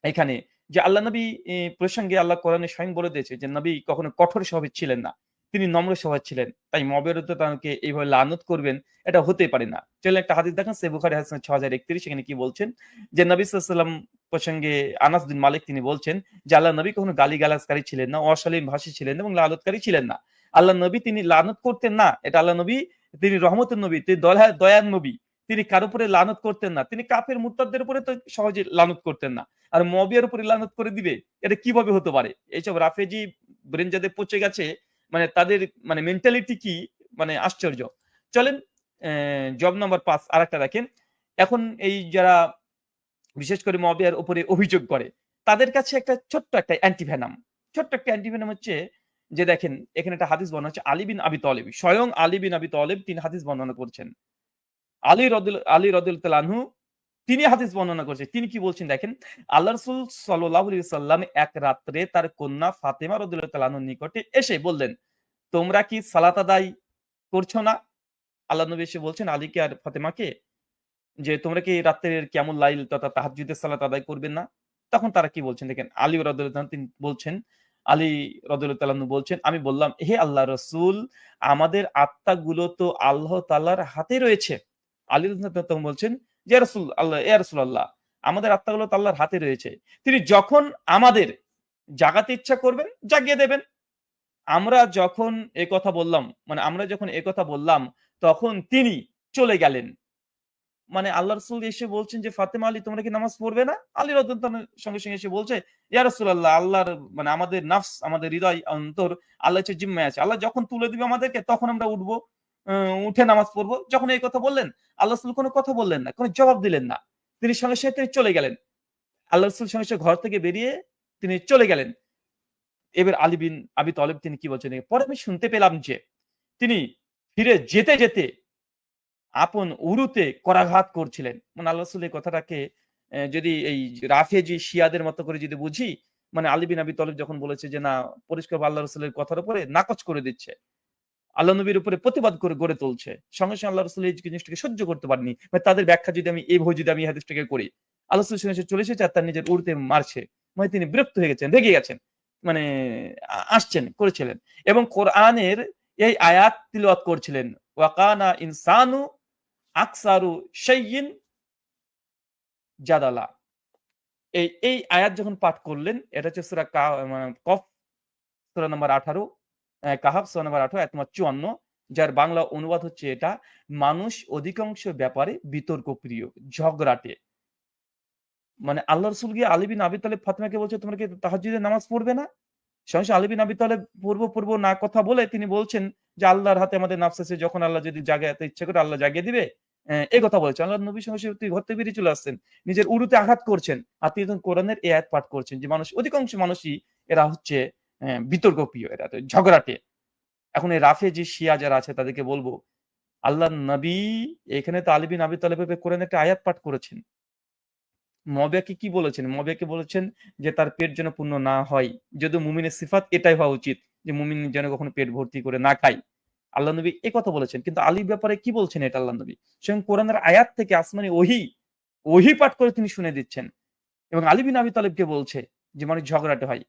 Speaker 1: এখানে যে আল্লাহ নবী প্রসঙ্গে আল্লাহ কোরআনে স্বয়ং বলে দিয়েছে যে নবী কখনো কঠোর স্বভাবের ছিলেন না। তিনি নম্র স্বভাবের ছিলেন। তাই মবেরতাকে এইভাবে লানত করবেন, এটা হতেই পারে না। চলেন একটা হাদিস দেখেন সহিহ বুখারী হাদিস ৬০৩১, সেখানে কি বলছেন যে নবী সাল্লাল্লাহু আলাইহি ওয়াসাল্লাম প্রসঙ্গে আনাস বিন মালিক তিনি বলছেন যে আল্লাহ নবী কখনো গালি-গালাজকারী ছিলেন না, অশালীন ভাষী ছিলেন এবং লানতকারী ছিলেন না। আল্লাহ নবী তিনি লানত করতেন না। এটা আল্লাহ নবী, তিনি রহমতের নবী, তিনি দয়ার নবী। তিনি কারো উপরে লানত করতেন না। তিনি কাফের মুরতাদদের উপরে তো সহজে লানত করতেন না। আর মুআবিয়ার উপরে লানত করে দিবে? এটা কিভাবে হতে পারে? এইসব রাফেজি ব্রেন যাদের পচে গেছে, মানে তাদের মানে মেন্টালিটি কি, মানে আশ্চর্য। চলেন জব নাম্বার ৫ আরেকটা দেখেন। এখন এই যারা বিশেষ করে মুআবিয়ার উপরে অভিযোগ করে, তাদের কাছে একটা ছোট্ট একটা অ্যান্টিভেনাম। ছোট্ট একটা অ্যান্টিভেনাম হচ্ছে যে দেখেন, এখানে একটা হাদিস বর্ণনা হচ্ছে আলী বিন আবি তালেব। স্বয়ং আলী বিন আবি তালেব তিনি হাদিস বর্ণনা করছেন। আলী রাদিয়াল্লাহু তাআলা আনহু তিনি হাদিস বর্ণনা করছেন। তিনি কি বলছেন দেখেন, আল্লাহ রাসূল সাল্লাল্লাহু আলাইহি ওয়াসাল্লাম এক রাত্রে তার কন্যা ফাতেমা রাদিয়াল্লাহু তাআলা আনহার নিকটে এসে বললেন, "তোমরা কি সালাত আদায় করছো না?" আল্লাহ নবী এসে বলছেন আলীকে আর ফাতেমাকে যে, "তোমরা কি রাত্রের কিয়ামুল লাইল তথা তাহাজ্জুদের সালাত আদায় করবেন না?" তখন তারা কি বলছেন দেখেন, আলী রাদিয়াল্লাহু তাআলা তিনি বলছেন, আলী রাদিয়াল্লাহু তাআলা আনহু বলছেন, "আমি বললাম, হে আল্লাহর রাসূল, আমাদের আত্মাগুলো তো আল্লাহ তাআলার হাতে রয়েছে।" আলী রাদিয়াল্লাহু তাআলা তখন বলছেন, যে, ইয়া রাসূলাল্লাহ, আমাদের আত্মাগুলো তো আল্লাহর হাতে রয়েছে। তিনি যখন আমাদের জাগাতে ইচ্ছা করবেন, জাগিয়ে দেবেন। আমরা যখন একথা বললাম, মানে আমরা যখন একথা বললাম, তখন তিনি চলে গেলেন। মানে আল্লাহ রাসূল এসে বলছেন যে, "ফাতেমা, আলী তোমরা কি নামাজ পড়বে না?" আলী রাদিয়াল্লাহু তাআলা সঙ্গে এসে বলছে, "ইয়া রাসূলাল্লাহ, আল্লাহর মানে আমাদের নাফস, আমাদের হৃদয়, অন্তর আল্লাহর কাছে জিম্মায় আছে। আল্লাহ যখন তুলে দিবে আমাদেরকে তখন আমরা উঠবো, উঠে নামাজ পড়বো।" যখন এই কথা বললেন, আল্লাহ রাসূল কোন কথা বললেন না, কোন জবাব দিলেন না। তিনি সঙ্গে তিনি চলে গেলেন। আল্লাহ রাসূল সঙ্গে ঘর থেকে বেরিয়ে তিনি চলে গেলেন। এবার আলী বিন আবি তালেব তিনি কি বলছেন? পরে আমি শুনতে পেলাম যে তিনি ফিরে যেতে আপন উরুতে করাঘাত করছিলেন। মানে আল্লাহ রাসূল এই কথাটাকে যদি এই রাফেজি শিয়াদের মতো করে যদি বুঝি, মানে আলী বিন আবি তালেব যখন বলেছে যে না পরিষ্কার আল্লাহ রাসূলের কথার উপরে নাকচ করে দিচ্ছে। আল্লাহ নবীর উপরে প্রতিবাদ করে গড়ে তুলছে। সঙ্গে, সঙ্গে আল্লাহ রাসূল এই জিনিসটাকে সহ্য করতে পারেনি। মানে তাদের ব্যাখ্যা যদি আমি এইভাবে যদি আমি এই হাদিসটাকে করি, আল্লাহ রাসূল শুনে চলে এসেছে আর তার নিজের উরুতে মারছে। মানে তিনি বিরক্ত হয়ে গেছেন, রেগে গেছেন। মানে আসছেন, করেছিলেন। এবং কোরআনের এই আয়াত তিলাওয়াত করছিলেন। ওয়া কানা ইনসানু আকসারু শাইইন জাদালা। এই আয়াত যখন পাঠ করলেন, এটা হচ্ছে সূরা কফ সূরা নাম্বার 18, কাহাফ সূরা নাম্বার 18 আয়াত নম্বর 54, যার বাংলা অনুবাদ হচ্ছে এটা, মানুষ অধিকাংশ ব্যাপারে বিতর্ক প্রিয়, ঝগড়াটে। মানে আল্লাহ রাসূল গিয়ে আলী বিন আবি তালেব ফাতেমাকে বলছে, "তোমরা কি তাহাজ্জুদের নামাজ পড়বে না?" সঙ্গে, সঙ্গে আলী বিন আবি তালেব পড়ব না কথা বলে তিনি বলছেন যে, "আল্লাহর হাতে আমাদের নাফস আছে। যখন আল্লাহ যদি জাগাতে ইচ্ছা করে আল্লাহ জাগিয়ে দিবে।" এই কথা বলেছেন। আল্লাহর নবী সঙ্গে, সঙ্গে তিনি ঘর থেকে বেরিয়ে চলে আসছেন। নিজের উরুতে আঘাত করছেন। আর তিনি তখন কোরআনের এই আয়াত পাঠ করছেন যে অধিকাংশ মানুষই এরা হচ্ছে বিতর্ক প্রিয়, এরা তো ঝগড়াটে। এখন এই রাফেজি শিয়া যারা আছে তাদেরকে বলব, আল্লাহর নবী এখানে তো আলী বিন আবি তালেবের ব্যাপারে কোরআনে একটা আয়াত পাঠ করেছেন। মুআবিয়াকে কি বলেছেন? মুআবিয়াকে বলেছেন যে তার পেট যেন পূর্ণ না হয়। যদিও মুমিনের সিফাত এটাই হওয়া উচিত যে মুমিন যেন কখনো পেট ভর্তি করে না খায়। আল্লাহ নবী এ কথা বলেছেন। কিন্তু আলীর ব্যাপারে কি বলছেন এটা আল্লাহ নবী? স্বয়ং কোরআনের আয়াত থেকে আসমানি ওহী পাঠ করে তিনি শুনে দিচ্ছেন। এবং আলী বিন আবি তালেবকে বলছে যে মানুষ ঝগড়াটে হয়।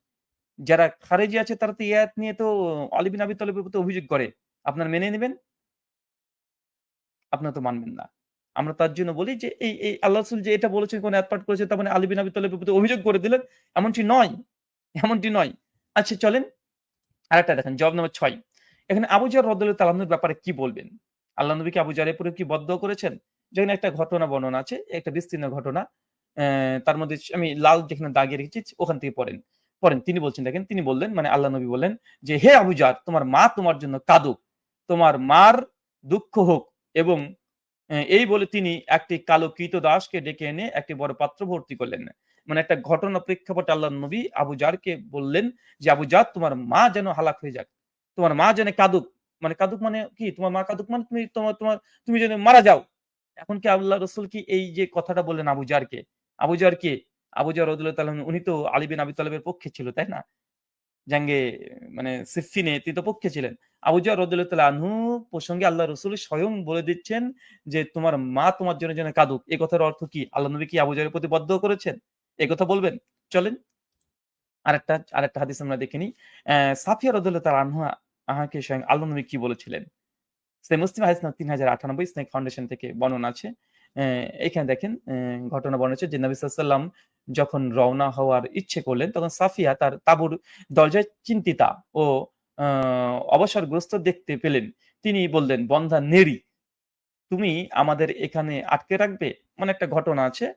Speaker 1: যারা খারেজি আছে তারা তো এই আয়াত নিয়ে তো আলী বিন আবি তালেবের প্রতি অভিযোগ করে। আপনারা মেনে নিবেন? আপনারা তো মানবেন না। আমরা তার জন্য বলি যে এই আল্লাহ রাসূল যে এটা বলেছেন, কোন আয়াত পাঠ করেছেন তার মানে আলী বিন আবি তালেবের প্রতি অভিযোগ করে দিলেন। এমনটি নয়, এমনটি নয়। আচ্ছা চলেন আরেকটা দেখেন জবাব নম্বর ৬। এখানে আবু যর রাদিয়াল্লাহু তাআলা আনহুর ব্যাপারে কি বলবেন? আল্লাহ নবী কি আবু যরের উপরে কি বদদোয়া করেছেন? যেখানে একটা ঘটনা বর্ণনা আছে, একটা বিস্তীর্ণ ঘটনা। তার মধ্যে আমি লাল যেখানে দাগিয়ে রেখেছি ওখান থেকে পড়েন। পড়েন তিনি বলছেন দেখেন, তিনি বললেন মানে আল্লাহ নবী বললেন যে, "হে আবু যর তোমার মা তোমার জন্য কাঁদুক। তোমার মার দুঃখ হোক।" এবং এই বলে তিনি একটি কালো ক্রীতদাসকে ডেকে এনে একটি বড় পাত্র ভর্তি করলেন। মানে একটা ঘটনা প্রেক্ষাপটে আল্লাহর নবী আবু জারকে বললেন যে, "আবু জার তোমার মা যেন হালাক হয়ে যাক। তোমার মা যেন কাঁদুক।" মানে কাঁদুক মানে কি? তোমার মা কাঁদুক মানে তুমি যেন মারা যাও। এখন কি আল্লাহ রাসূল কি এই যে কথাটা বললেন আবু জারকে, আবু জার কে? আবু জার রাদিয়াল্লাহু তাআলা আনহু উনি তো আলী বিন আবি তালেবের পক্ষে ছিল, তাই না? জাঙ্গে মানে সিফফিনে তিনি তো পক্ষে ছিলেন। আবু যর রাদিয়াল্লাহু তাআলা আনহু প্রসঙ্গে আল্লাহ রাসূল স্বয়ং বলে দিচ্ছেন যে, "তোমার মা তোমার জন্য যেন কাঁদুক।" এই কথার অর্থ কি? আল্লাহ নবী কি আবু যরের প্রতি বদ্দোয়া করেছেন? এই কথা বলবেন? চলেন আরেকটা হাদিস আমরা দেখে নিই। সাফিয়া রাদিয়াল্লাহু তাআলা আনহাকে স্বয়ং আল্লাহ নবী কি বলেছিলেন? সহিহ মুসলিম হাদিস নং ৩০৯৮ স্নেক ফাউন্ডেশন থেকে বর্ণনা আছে। এখানে দেখেন ঘটনা বর্ণনা আছে যে নবী সাল্লাল্লাহু আলাইহি ওয়াসাল্লাম যখন রওনা হওয়ার ইচ্ছে করলেন তখন সাফিয়া তার তাঁবুর দরজায় চিন্তিতা ও আ অবসরগ্রস্ত দেখতে পেলেন। তিনি বললেন, "বন্ধা নেড়ি, তুমি আমাদের এখানে আটকে রাখবে?" মানে একটা ঘটনা আছে।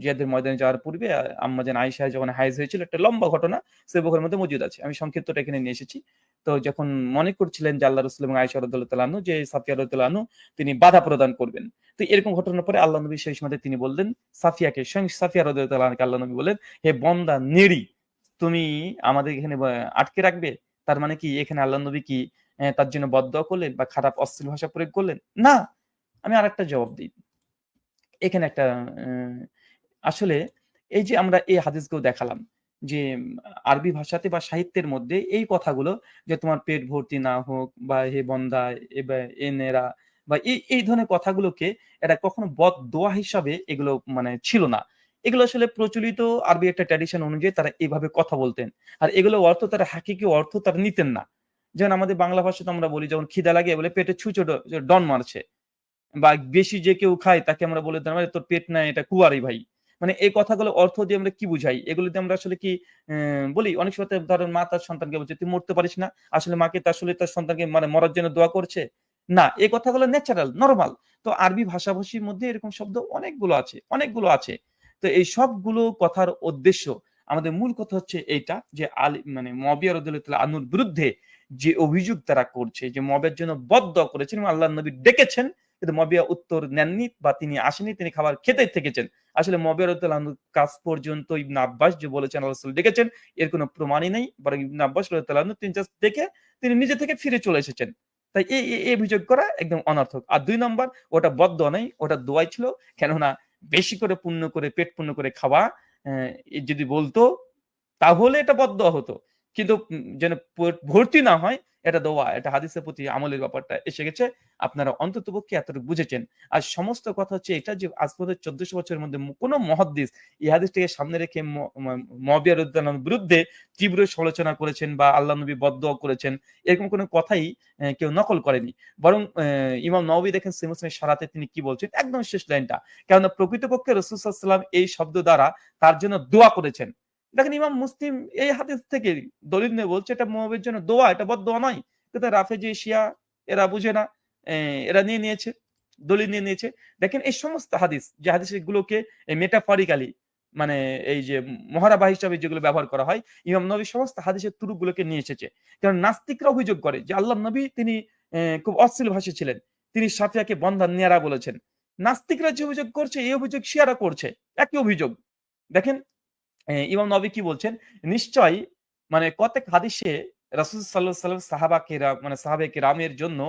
Speaker 1: জিহাদের ময়দানে যাওয়ার পূর্বে আম্মা জান আয়েশা যখন হায়েজ হয়েছিল একটা লম্বা ঘটনা সহিহ বুখারীর মধ্যে মজুদ আছে। আমি সংক্ষিপ্তটা এখানে নিয়ে এসেছি। তো যখন মনে করছিলেন যে আল্লাহ রাসূল এবং আয়েশা রাদিয়াল্লাহু তাআলা আনহু যে সাফিয়া রাদিয়াল্লাহু আনহু তিনি বাধা প্রদান করবেন। তো এরকম ঘটনার পরে আল্লাহ নবী সেই সময় তিনি বললেন সাফিয়াকে, স্বয়ং সাফিয়া রাদিয়াল্লাহু তাআলা আনহাকে আল্লাহ নবী বললেন, "হে বন্দা নেড়ি, তুমি আমাদের এখানে আটকে রাখবে?" তার মানে কি এখানে আল্লাহ নবী কি তার জন্য বদদোয়া করলেন বা খারাপ অশ্লীল ভাষা প্রয়োগ করলেন? না। আমি আরেকটা জবাব দেই। এখানে একটা অ্যা আসলে এই যে আমরা এই হাদিসগুলো দেখালাম যে আরবি ভাষাতে বা সাহিত্যের মধ্যে এই কথাগুলো যে তোমার পেট ভর্তি না হোক বা হে বন্দা এনেরা বা এই ধরনের কথাগুলোকে এটা কখনো বদদোয়া হিসাবে এগুলো মানে ছিল না। এগুলো আসলে প্রচলিত আরবি একটা ট্র্যাডিশন অনুযায়ী তারা এভাবে কথা বলতেন। আর এগুলো অর্থ তারা হাকিকি অর্থ তারা নিতেন না। যেমন আমাদের বাংলা ভাষাতে আমরা বলি যখন খিদা লাগে বলে পেটে ছুঁচো ডন মারছে। বা বেশি যে কেউ খায় তাকে আমরা বলে দিলাম, "তোর পেট নাই এটা কুয়ারি ভাই।" মানে এই কথাগুলোর অর্থ দিয়ে আমরা কি বুঝাই? এগুলো দিয়ে আমরা আসলে কি বলি? অনেক সময় তো ধরেন মা তার সন্তানকে বলছে, "তুই মরতে পারিস না।" আসলে মাকে তো আসলে তার সন্তানকে মানে মরার জন্য দোয়া করছে? না, এই কথাগুলো ন্যাচারাল, নরমাল। তো আরবি ভাষাভাষীর মধ্যে এরকম শব্দ অনেকগুলো আছে। তো এই সবগুলো কথার উদ্দেশ্য আমাদের মূল কথা হচ্ছে এইটা যে মানে মুআবিয়া রাদিয়াল্লাহু তাআলা আনহুর বিরুদ্ধে যে অভিযোগ তারা করছে যে মুআবিয়ার জন্য বদদোয়া করেছেন এবং আল্লাহর নবী ডেকেছেন কিন্তু মুআবিয়া উত্তর নেননি বা তিনি আসেননি, তিনি খাবার খেতেই থেকেছেন। আসলে মুআবিয়া রাদিয়াল্লাহু আনহু কাছ পর্যন্ত ইবনে আব্বাস যে বলেছেন আল্লাহ রাসূল ডেকেছেন এর কোন প্রমাণই নেই। বরং ইবনে আব্বাস রাদিয়াল্লাহু আনহু তিনি জাস্ট ডেকে তিনি নিজে থেকে ফিরে চলে এসেছেন। তাই এই অভিযোগ করা একদম অনর্থক। আর ২ নাম্বার ওটা বদদোয়া নয়, ওটা দোয়াই ছিল। কেননা বেশি করে পুণ্য করে পেট পূর্ণ করে খাওয়া যদি বলতো তাহলে এটা বদদোয়া হতো। কিন্তু যেন ভর্তি না হয় এটা দোয়া। এটা হাদিসের প্রতি আমলের ব্যাপারটা এসে গেছে। আপনারা অন্ততপক্ষে এতটুকু বুঝেছেন। আর সমস্ত কথা হচ্ছে এটা যে আজ পর্যন্ত ১৪০০ বছরের মধ্যে কোন মুহাদ্দিস এই হাদিসটাকে সামনে রেখে ম ম মুআবিয়া রাদিয়াল্লাহু আনহুর বিরুদ্ধে তীব্র সমালোচনা করেছেন বা আল্লাহর নবী বদদোয়া করেছেন, এরকম কোন কথাই কেউ নকল করেনি। বরং ইমাম নওয়াবী দেখেন সহিহ মুসলিমের সারাতে তিনি কি বলছেন? একদম শেষ লাইনটা। কেননা প্রকৃতপক্ষে রাসূল সাল্লাল্লাহু আলাইহি ওয়াসাল্লাম এই শব্দ দ্বারা তার জন্য দোয়া করেছেন। দেখেন ইমাম মুসলিম এই হাদিস থেকে দলিল নিয়ে বলছে এটা মুআবিয়ার জন্য দোয়া, এটা বদদোয়া নয়। কিন্তু রাফেজি, শিয়া এরা বুঝে না। এরা নিয়ে নিয়েছে, দলিল নিয়ে নিয়েছে। দেখেন এই সমস্ত হাদিস যে হাদিসগুলোকে মেটাফরিক্যালি মানে এই যে মহারাবা হিসাবে যেগুলো ব্যবহার করা হয়, ইমাম নবী সমস্ত হাদিসের তুরুকগুলোকে নিয়ে এসেছে। কারণ নাস্তিকরা অভিযোগ করে যে আল্লাহর নবী তিনি খুব অশ্লীল ভাষী ছিলেন। তিনি সাফিয়াকে বন্ধা নেয়ারা বলেছেন। নাস্তিকরা যে অভিযোগ করছে এই অভিযোগ শিয়ারা করছে। একই অভিযোগ। দেখেন ইমাম নবী কি বলছেন? নিশ্চয়ই মানে কতেক হাদিসে রাসূল সাল্লাল্লাহু আলাইহি ওয়াসাল্লাম সাহাবায়ে কেরামের জন্য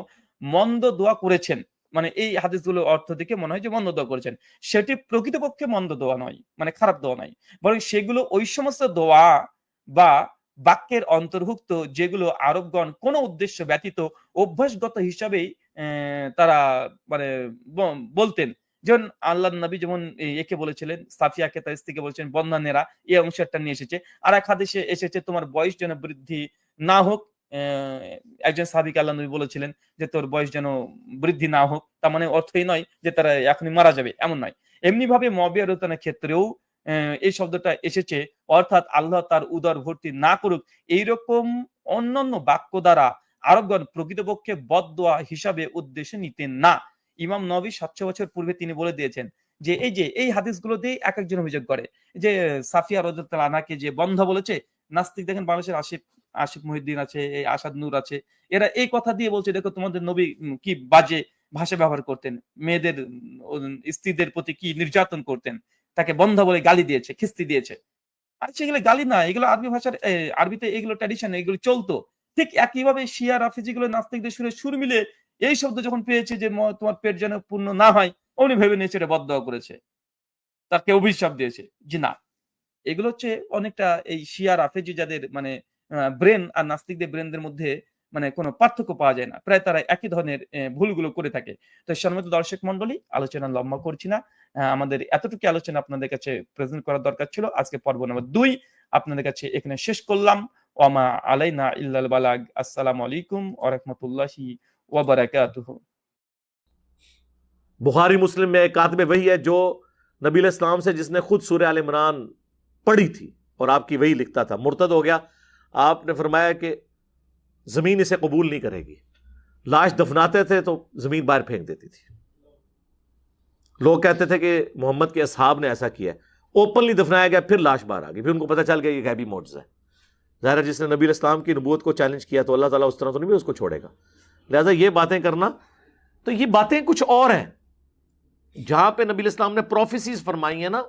Speaker 1: মন্দ দোয়া করেছেন। মানে এই হাদিসগুলোর অর্থ দেখে মনে হয় যে মন্দ দোয়া করেছেন। সেটি প্রকৃতপক্ষে মন্দ দোয়া নয়। মানে খারাপ দোয়া নয়। বরং সেগুলো ওই সমস্ত দোয়া বা বাক্যের অন্তর্ভুক্ত যেগুলো আরবগণ কোন উদ্দেশ্য ব্যতীত অভ্যাসগত হিসাবেই তারা মানে বলতেন। যেমন আল্লাহর নবী যেমন একে বলেছিলেন, সাফিয়াকে তার স্ত্রীকে বলেছেন বন্ধানেরা, এই অংশটা নিয়ে এসেছে। আরেক হাদিসে এসেছে তোমার বয়স যেন বৃদ্ধি না হোক। একজন সাহাবীকে আল্লাহর নবী বলেছিলেন যে, "তোর বয়স যেন বৃদ্ধি না হোক।" তার মানে অর্থ এই নয় যে তারা এখনই মারা যাবে, এমন নয়। এমনিভাবে মুআবিয়া রাদিয়াল্লাহু আনহুর ক্ষেত্রেও এই শব্দটা এসেছে অর্থাৎ আল্লাহ তার উদর ভর্তি না করুক। এইরকম অন্যান্য বাক্য দ্বারা আরবগণ প্রকৃতপক্ষে বদদোয়া হিসাবে উদ্দেশ্যে নিতেন না। ইমাম নবী ৭০০ বছর পূর্বে তিনি বলে দিয়েছেন যে এই হাদিসগুলো দিয়েই একেকজন অভিযোগ করে। যে সাফিয়া রাদিয়াল্লাহু আনহাকে যে বন্ধা বলেছে, নাস্তিক দেখেন বাংলাদেশের আসিফ মহিউদ্দিন আছে, এই আসাদ নূর আছে। এরা এই কথা দিয়ে বলছে দেখো তোমাদের নবী কি বাজে ভাষা ব্যবহার করতেন। মেয়েদের স্ত্রীদের প্রতি কি নির্যাতন করতেন। তাকে বন্ধা বলে গালি দিয়েছে, খিস্তি দিয়েছে। আচ্ছা এগুলো গালি না, এগুলো আরবি ভাষার আরবিতে এগুলো ট্র্যাডিশন এগুলো চলতো। ঠিক একইভাবে শিয়া রাফেজি গুলো নাস্তিকদের সুরে সুর মিলে এই শব্দ যখন পেয়েছে যে তোমার পেট যেন পূর্ণ না হয়, অমনি ভেবে নিয়েছে এটা বদদোয়া করেছে। তাকে অভিশাপ দিয়েছে। জি না। এগুলো হচ্ছে অনেকটা এই শিয়া রাফেজি যাদের মানে ব্রেন আর নাস্তিকদের ব্রেনদের মধ্যে মানে কোন পার্থক্য পাওয়া যায় না। প্রায় তারা একই ধরনের ভুলগুলো করে থাকে। তো সম্মানিত দর্শক মণ্ডলী আলোচনা লম্বা করছি না। আমাদের এতটুকু আলোচনা আপনাদের কাছে প্রেজেন্ট করার দরকার ছিল। আজকে পর্ব নম্বর ২ আপনাদের কাছে এখানে শেষ করলাম। ওয়ামা আলাইনা ইল্লাল বালাগ। আসসালামু আলাইকুম ওয়া রাহমাতুল্লাহি ওয়া বারাকাতুহু।
Speaker 3: बुखारी मुस्लिम में एक कातिब वही है जो नबी इस्लाम से जिसने खुद सूरह आल इमरान पढ़ी थी और आपकी वही लिखता था, मुर्तद हो गया। आपने फरमाया कि जमीन इसे कबूल नहीं करेगी। लाश दफनाते थे तो जमीन बाहर फेंक देती थी। लोग कहते थे कि मोहम्मद के असहाब ने ऐसा किया। ओपनली दफनाया गया, फिर लाश बाहर आ गई, फिर उनको पता चल गया ये गैबी मौजज़ा है। ज़ाहिर है जिसने नबी इस्लाम की नबूवत को चैलेंज किया तो अल्लाह ताला उस तरह तो नहीं उसको छोड़ेगा। लिहाजा ये बातें करना, तो ये बातें कुछ और हैं। जहां पे नबी इस्लाम ने प्रोफेसीज फरमाई है ना,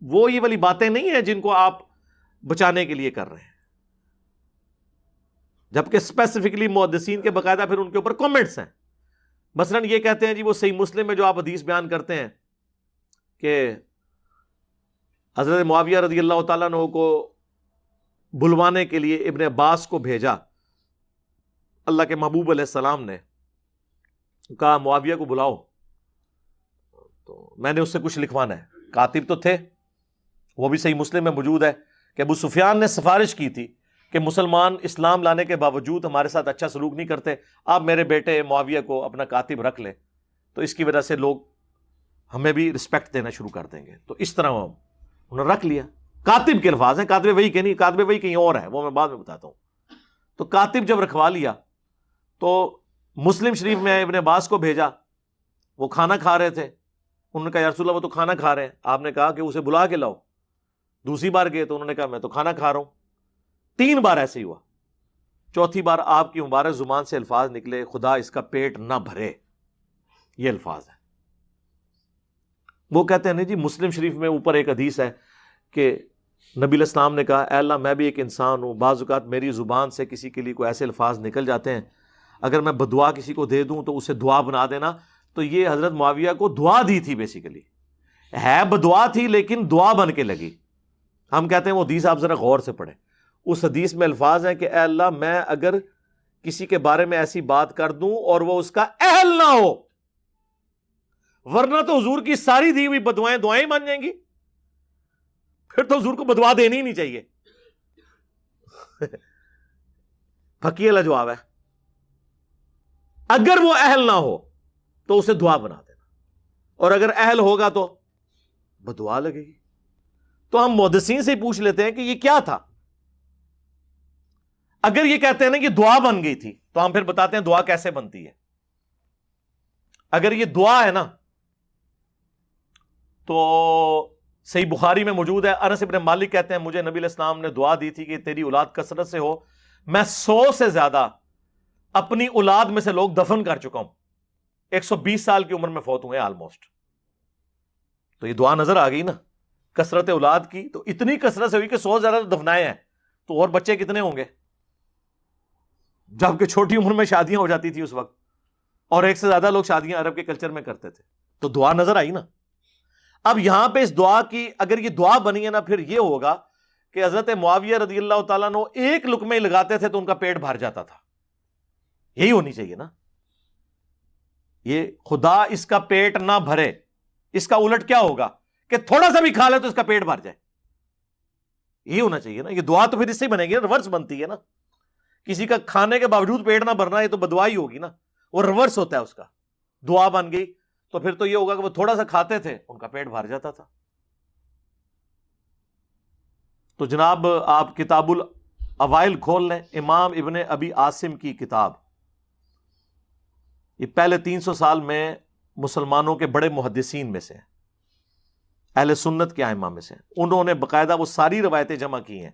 Speaker 3: वो ये वाली बातें नहीं है जिनको आप बचाने के लिए कर रहे हैं। जबकि स्पेसिफिकली मुहद्दिसीन के बकायदा फिर उनके ऊपर कमेंट्स हैं। मसलन ये कहते हैं जी वो सही मुस्लिम में जो आप हदीस बयान करते हैं कि हजरत मुआविया रज़ियल्लाहु ताला अन्हु को बुलवाने के लिए इब्ने अब्बास को भेजा। अल्लाह के महबूब अलैहिस्सलाम ने कहा मुआविया को बुलाओ, तो मैंने उससे कुछ लिखवाना है। कातिब तो थे, वो भी सही मुस्लिम में मौजूद है कि अबू सुफियान ने सिफारिश की थी कि मुसलमान इस्लाम लाने के बावजूद हमारे साथ अच्छा सलूक नहीं करते, आप मेरे बेटे मुआविया को अपना कातिब रख लें, तो इसकी वजह से लोग हमें भी रिस्पेक्ट देना शुरू कर देंगे। तो इस तरह उन्होंने रख लिया। कातिब के अल्फाज हैं, कातिब वही कहीं नहीं, कातिब वही कहीं और है, वो मैं बाद में बताता हूँ। तो कातिब जब रखवा लिया तो मुस्लिम शरीफ में इब्ने अब्बास को भेजा। वो खाना खा रहे थे। उन्होंने कहा या रसूल अल्लाह वो तो खाना खा रहे हैं। आपने कहा कि उसे बुला के लाओ। दूसरी बार गए तो उन्होंने कहा मैं तो खाना खा रहा हूं। 3 बार ऐसे ही हुआ। चौथी बार आपकी मुबारक जुबान से अल्फाज निकले, खुदा इसका पेट ना भरे, ये अल्फाज है। वो कहते हैं नहीं जी, मुस्लिम शरीफ में ऊपर एक हदीस है कि नबी इस्लाम ने कहा ऐ अल्लाह मैं भी एक इंसान हूं, बाज़ औक़ात मेरी जुबान से किसी के लिए कोई ऐसे अल्फाज निकल जाते हैं, अगर मैं बदुआ किसी को दे दूं तो उसे दुआ बना देना। तो ये हजरत मुआविया को दुआ दी थी, बेसिकली है बदुआ थी लेकिन दुआ बन के लगी। हम कहते हैं वो हदीस आप जरा गौर से पढ़ें। اس حدیث میں الفاظ ہیں کہ اے اللہ میں اگر کسی کے بارے میں ایسی بات کر دوں اور وہ اس کا اہل نہ ہو، ورنہ تو حضور کی ساری دی ہوئی بدوائیں دعائیں مان جائیں گی، پھر تو حضور کو بدوا دینی ہی نہیں چاہیے. پھکی والا جواب ہے. اگر وہ اہل نہ ہو تو اسے دعا بنا دینا، اور اگر اہل ہوگا تو بدعا لگے گی. تو ہم محدثین سے ہی پوچھ لیتے ہیں کہ یہ کیا تھا. اگر یہ کہتے ہیں نا کہ دعا بن گئی تھی تو ہم پھر بتاتے ہیں دعا کیسے بنتی ہے. اگر یہ دعا ہے نا تو صحیح بخاری میں موجود ہے، انس ابن مالک کہتے ہیں مجھے نبی علیہ السلام نے دعا دی تھی کہ تیری اولاد کثرت سے ہو، میں 100 سے زیادہ اپنی اولاد میں سے لوگ دفن کر چکا ہوں، 120 سال کی عمر میں فوت ہوئے آلموسٹ. تو یہ دعا نظر آ گئی نا کثرت اولاد کی. تو اتنی کثرت سے ہوئی کہ 100 زیادہ دفنائے ہیں، تو اور بچے کتنے ہوں گے، جبکہ چھوٹی عمر میں شادیاں ہو جاتی تھی اس وقت، اور ایک سے زیادہ لوگ شادیاں عرب کے کلچر میں کرتے تھے. تو دعا نظر آئی نا. اب یہاں پہ اس دعا کی اگر یہ دعا بنی ہے نا، پھر یہ ہوگا کہ حضرت معاویہ رضی اللہ تعالیٰ عنہ ایک لقمے لگاتے تھے تو ان کا پیٹ بھر جاتا تھا. یہی ہونی چاہیے نا. یہ خدا اس کا پیٹ نہ بھرے، اس کا الٹ کیا ہوگا کہ تھوڑا سا بھی کھا لے تو اس کا پیٹ بھر جائے. یہی ہونا چاہیے نا. یہ دعا تو پھر اس سے بنے گی نا، ریورس بنتی ہے نا. کسی کا کھانے کے باوجود پیٹ نہ بھرنا، یہ تو بدعا ہی ہوگی نا. وہ ریورس ہوتا ہے اس کا. دعا بن گئی تو پھر تو یہ ہوگا کہ وہ تھوڑا سا کھاتے تھے ان کا پیٹ بھر جاتا تھا. تو جناب آپ کتاب الاوائل کھول لیں، امام ابن ابی عاصم کی کتاب. یہ پہلے 300 سال میں مسلمانوں کے بڑے محدثین میں سے ہیں، اہل سنت کے ائمہ میں سے. انہوں نے باقاعدہ وہ ساری روایتیں جمع کی ہیں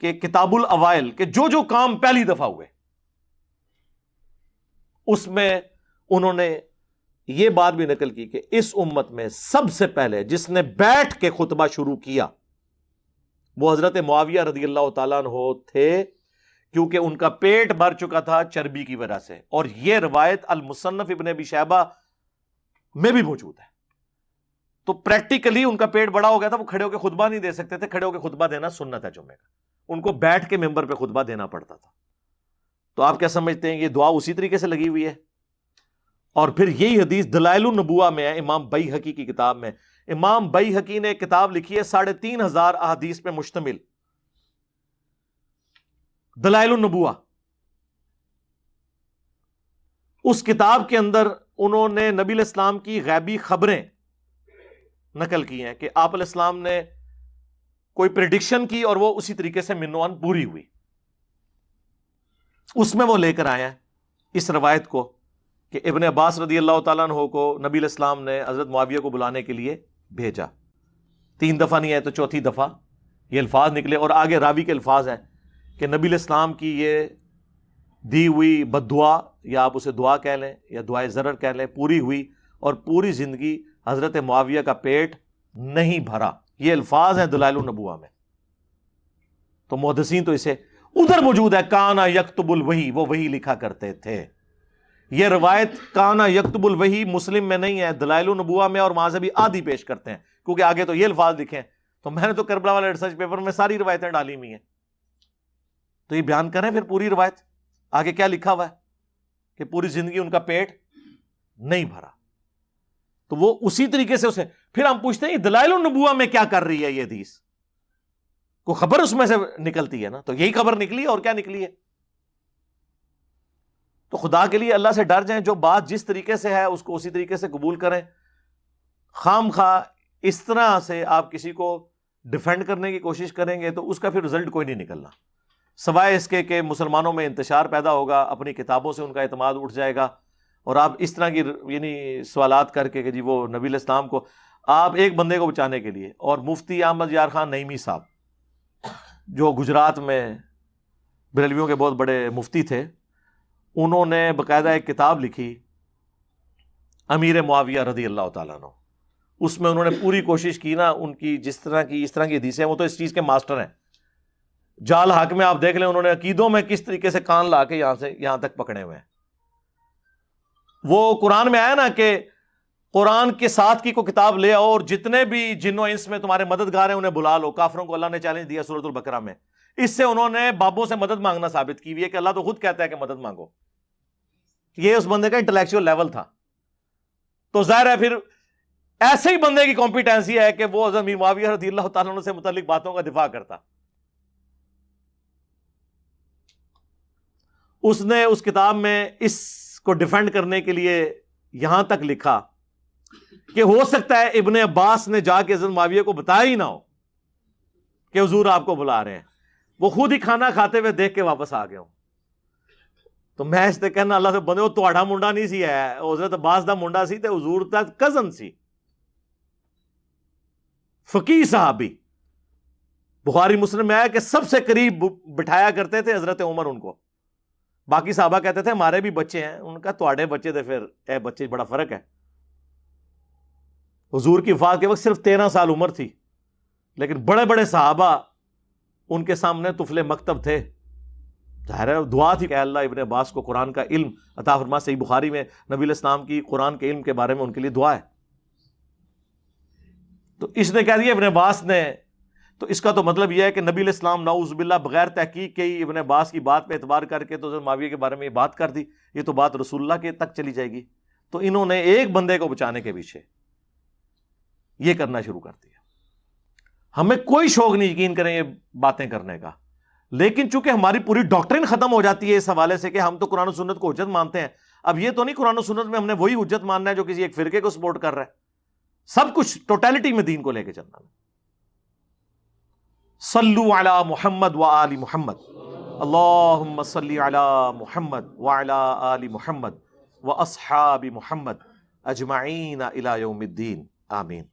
Speaker 3: کہ کتاب الاوائل کہ جو جو کام پہلی دفعہ ہوئے اس میں انہوں نے یہ بات بھی نقل کی کہ اس امت میں سب سے پہلے جس نے بیٹھ کے خطبہ شروع کیا وہ حضرت معاویہ رضی اللہ تعالیٰ عنہ تھے، کیونکہ ان کا پیٹ بھر چکا تھا چربی کی وجہ سے. اور یہ روایت المصنف ابن ابی شیبہ میں بھی موجود ہے. تو پریکٹیکلی ان کا پیٹ بڑا ہو گیا تھا، وہ کھڑے ہو کے خطبہ نہیں دے سکتے تھے. کھڑے ہو کے خطبہ دینا سنت ہے جمعے کا، ان کو بیٹھ کے ممبر پہ خطبہ دینا پڑتا تھا. تو آپ کیا سمجھتے ہیں یہ دعا اسی طریقے سے لگی ہوئی ہے؟ اور پھر یہی حدیث دلائل النبوہ میں ہے، امام بیہقی کی کتاب میں. امام بیہقی نے ایک کتاب لکھی ہے 3500 احادیث پہ مشتمل، دلائل النبوہ. اس کتاب کے اندر انہوں نے نبی علیہ السلام کی غیبی خبریں نقل کی ہیں کہ آپ علیہ السلام نے کوئی پریڈکشن کی اور وہ اسی طریقے سے منوان پوری ہوئی. اس میں وہ لے کر آئے ہیں اس روایت کو کہ ابن عباس رضی اللہ تعالیٰ عنہ کو نبی علیہ السلام نے حضرت معاویہ کو بلانے کے لیے بھیجا. 3 دفعہ نہیں ہے تو 4تھی دفعہ یہ الفاظ نکلے. اور آگے راوی کے الفاظ ہیں کہ نبی علیہ السلام کی یہ دی ہوئی بد دعا، یا آپ اسے دعا کہہ لیں یا دعائے ضرر کہہ لیں، پوری ہوئی اور پوری زندگی حضرت معاویہ کا پیٹ نہیں بھرا. یہ الفاظ ہیں دلائل النبوہ میں. تو محدثین تو اسے ادھر موجود ہے کانا یکتب الوحی، وہ وحی لکھا کرتے تھے. یہ روایت کانا یکتب الوحی مسلم میں نہیں ہے، دلائل النبوہ میں، اور وہاں سے بھی آدھی پیش کرتے ہیں کیونکہ آگے تو یہ الفاظ لکھے ہیں. تو میں نے تو کربلا والے ریسرچ پیپر میں ساری روایتیں ڈالی ہوئی ہیں. تو یہ بیان کریں پھر پوری روایت آگے کیا لکھا ہوا ہے کہ پوری زندگی ان کا پیٹ نہیں بھرا. تو وہ اسی طریقے سے اسے پھر ہم پوچھتے ہیں دلائل النبوہ میں کیا کر رہی ہے یہ حدیث؟ کوئی خبر اس میں سے نکلتی ہے نا. تو یہی خبر نکلی ہے اور کیا نکلی ہے. تو خدا کے لیے اللہ سے ڈر جائیں، جو بات جس طریقے سے ہے اس کو اسی طریقے سے قبول کریں. خام خواہ اس طرح سے آپ کسی کو ڈیفینڈ کرنے کی کوشش کریں گے تو اس کا پھر رزلٹ کوئی نہیں نکلنا، سوائے اس کے کہ مسلمانوں میں انتشار پیدا ہوگا، اپنی کتابوں سے ان کا اعتماد اٹھ جائے گا. اور آپ اس طرح کی یعنی سوالات کر کے کہ جی وہ نبی علیہ السلام کو آپ ایک بندے کو بچانے کے لیے. اور مفتی احمد یار خان نعیمی صاحب جو گجرات میں بریلویوں کے بہت بڑے مفتی تھے، انہوں نے باقاعدہ ایک کتاب لکھی امیر معاویہ رضی اللہ تعالیٰ عنہ. اس میں انہوں نے پوری کوشش کی نا، ان کی اس طرح کی حدیثیں، وہ تو اس چیز کے ماسٹر ہیں. جال حق میں آپ دیکھ لیں انہوں نے عقیدوں میں کس طریقے سے کان لا کے یہاں سے یہاں تک پکڑے ہوئے ہیں. وہ قرآن میں آیا نا کہ قرآن کے ساتھ کی کو کتاب لے آؤ اور جتنے بھی جن و انس میں تمہارے مددگار ہیں انہیں بلا لو. کافروں کو اللہ نے چیلنج دیا سورۃ البقرہ میں اس سے انہوں نے بابوں سے مدد مانگنا ثابت کی ہوئی ہے کہ اللہ تو خود کہتا ہے کہ مدد مانگو. یہ اس بندے کا انٹلیکچوئل لیول تھا. تو ظاہر ہے پھر ایسے ہی بندے کی کمپیٹنسی ہے کہ وہ حضرت امیر معاویہ رضی اللہ تعالیٰ عنہ سے متعلق باتوں کا دفاع کرتا. اس نے اس کتاب میں اس کو ڈیفینڈ کرنے کے لیے یہاں تک لکھا کہ ہو سکتا ہے ابن عباس نے جا کے حضرت معاویہ کو بتایا ہی نہ ہو کہ حضور آپ کو بلا رہے ہیں, وہ خود ہی کھانا کھاتے ہوئے دیکھ کے واپس آ گئے ہوں. تو میں اس سے کہنا اللہ سے بندے وہ تہاڈا منڈا نہیں سی ہے, حضرت عباس دا منڈا سی تے حضور دا کزن سی, فقیہ صحابی. بخاری مسلم میں آیا کہ سب سے قریب بٹھایا کرتے تھے حضرت عمر ان کو. باقی صحابہ کہتے تھے ہمارے بھی بچے ہیں, ان کا تہاڈے بچے تھے, پھر اے بچے بڑا فرق ہے. حضور کی وفات کے وقت صرف 13 سال عمر تھی, لیکن بڑے بڑے صحابہ ان کے سامنے طفل مکتب تھے. ظاہر ہے دعا تھی کہ اللہ ابن عباس کو قرآن کا علم عطا فرما. صحیح بخاری میں نبی علیہ السلام کی قرآن کے علم کے بارے میں ان کے لیے دعا ہے. تو اس نے کہہ دیا ابن عباس نے, تو اس کا تو مطلب یہ ہے کہ نبی علیہ السلام نعوذ باللہ بغیر تحقیق کے ہی ابن عباس کی بات پہ اعتبار کر کے تو حضرت معاویہ کے بارے میں یہ بات کر دی. یہ تو بات رسول اللہ کے تک چلی جائے گی. تو انہوں نے ایک بندے کو بچانے کے پیچھے یہ کرنا شروع کر دیا. ہمیں کوئی شوق نہیں یقین کریں یہ باتیں کرنے کا, لیکن چونکہ ہماری پوری ڈاکٹرن ختم ہو جاتی ہے اس حوالے سے کہ ہم تو قرآن و سنت کو حجت مانتے ہیں. اب یہ تو نہیں قرآن و سنت میں ہم نے وہی حجت ماننا ہے جو کسی ایک فرقے کو سپورٹ کر رہا ہے. سب کچھ ٹوٹیلٹی میں دین کو لے کے چلنا ہے. صلو علی محمد و آل محمد, اللہم صلی علی محمد و علی آل محمد و اصحاب محمد اجمعین الی یوم الدین, آمین.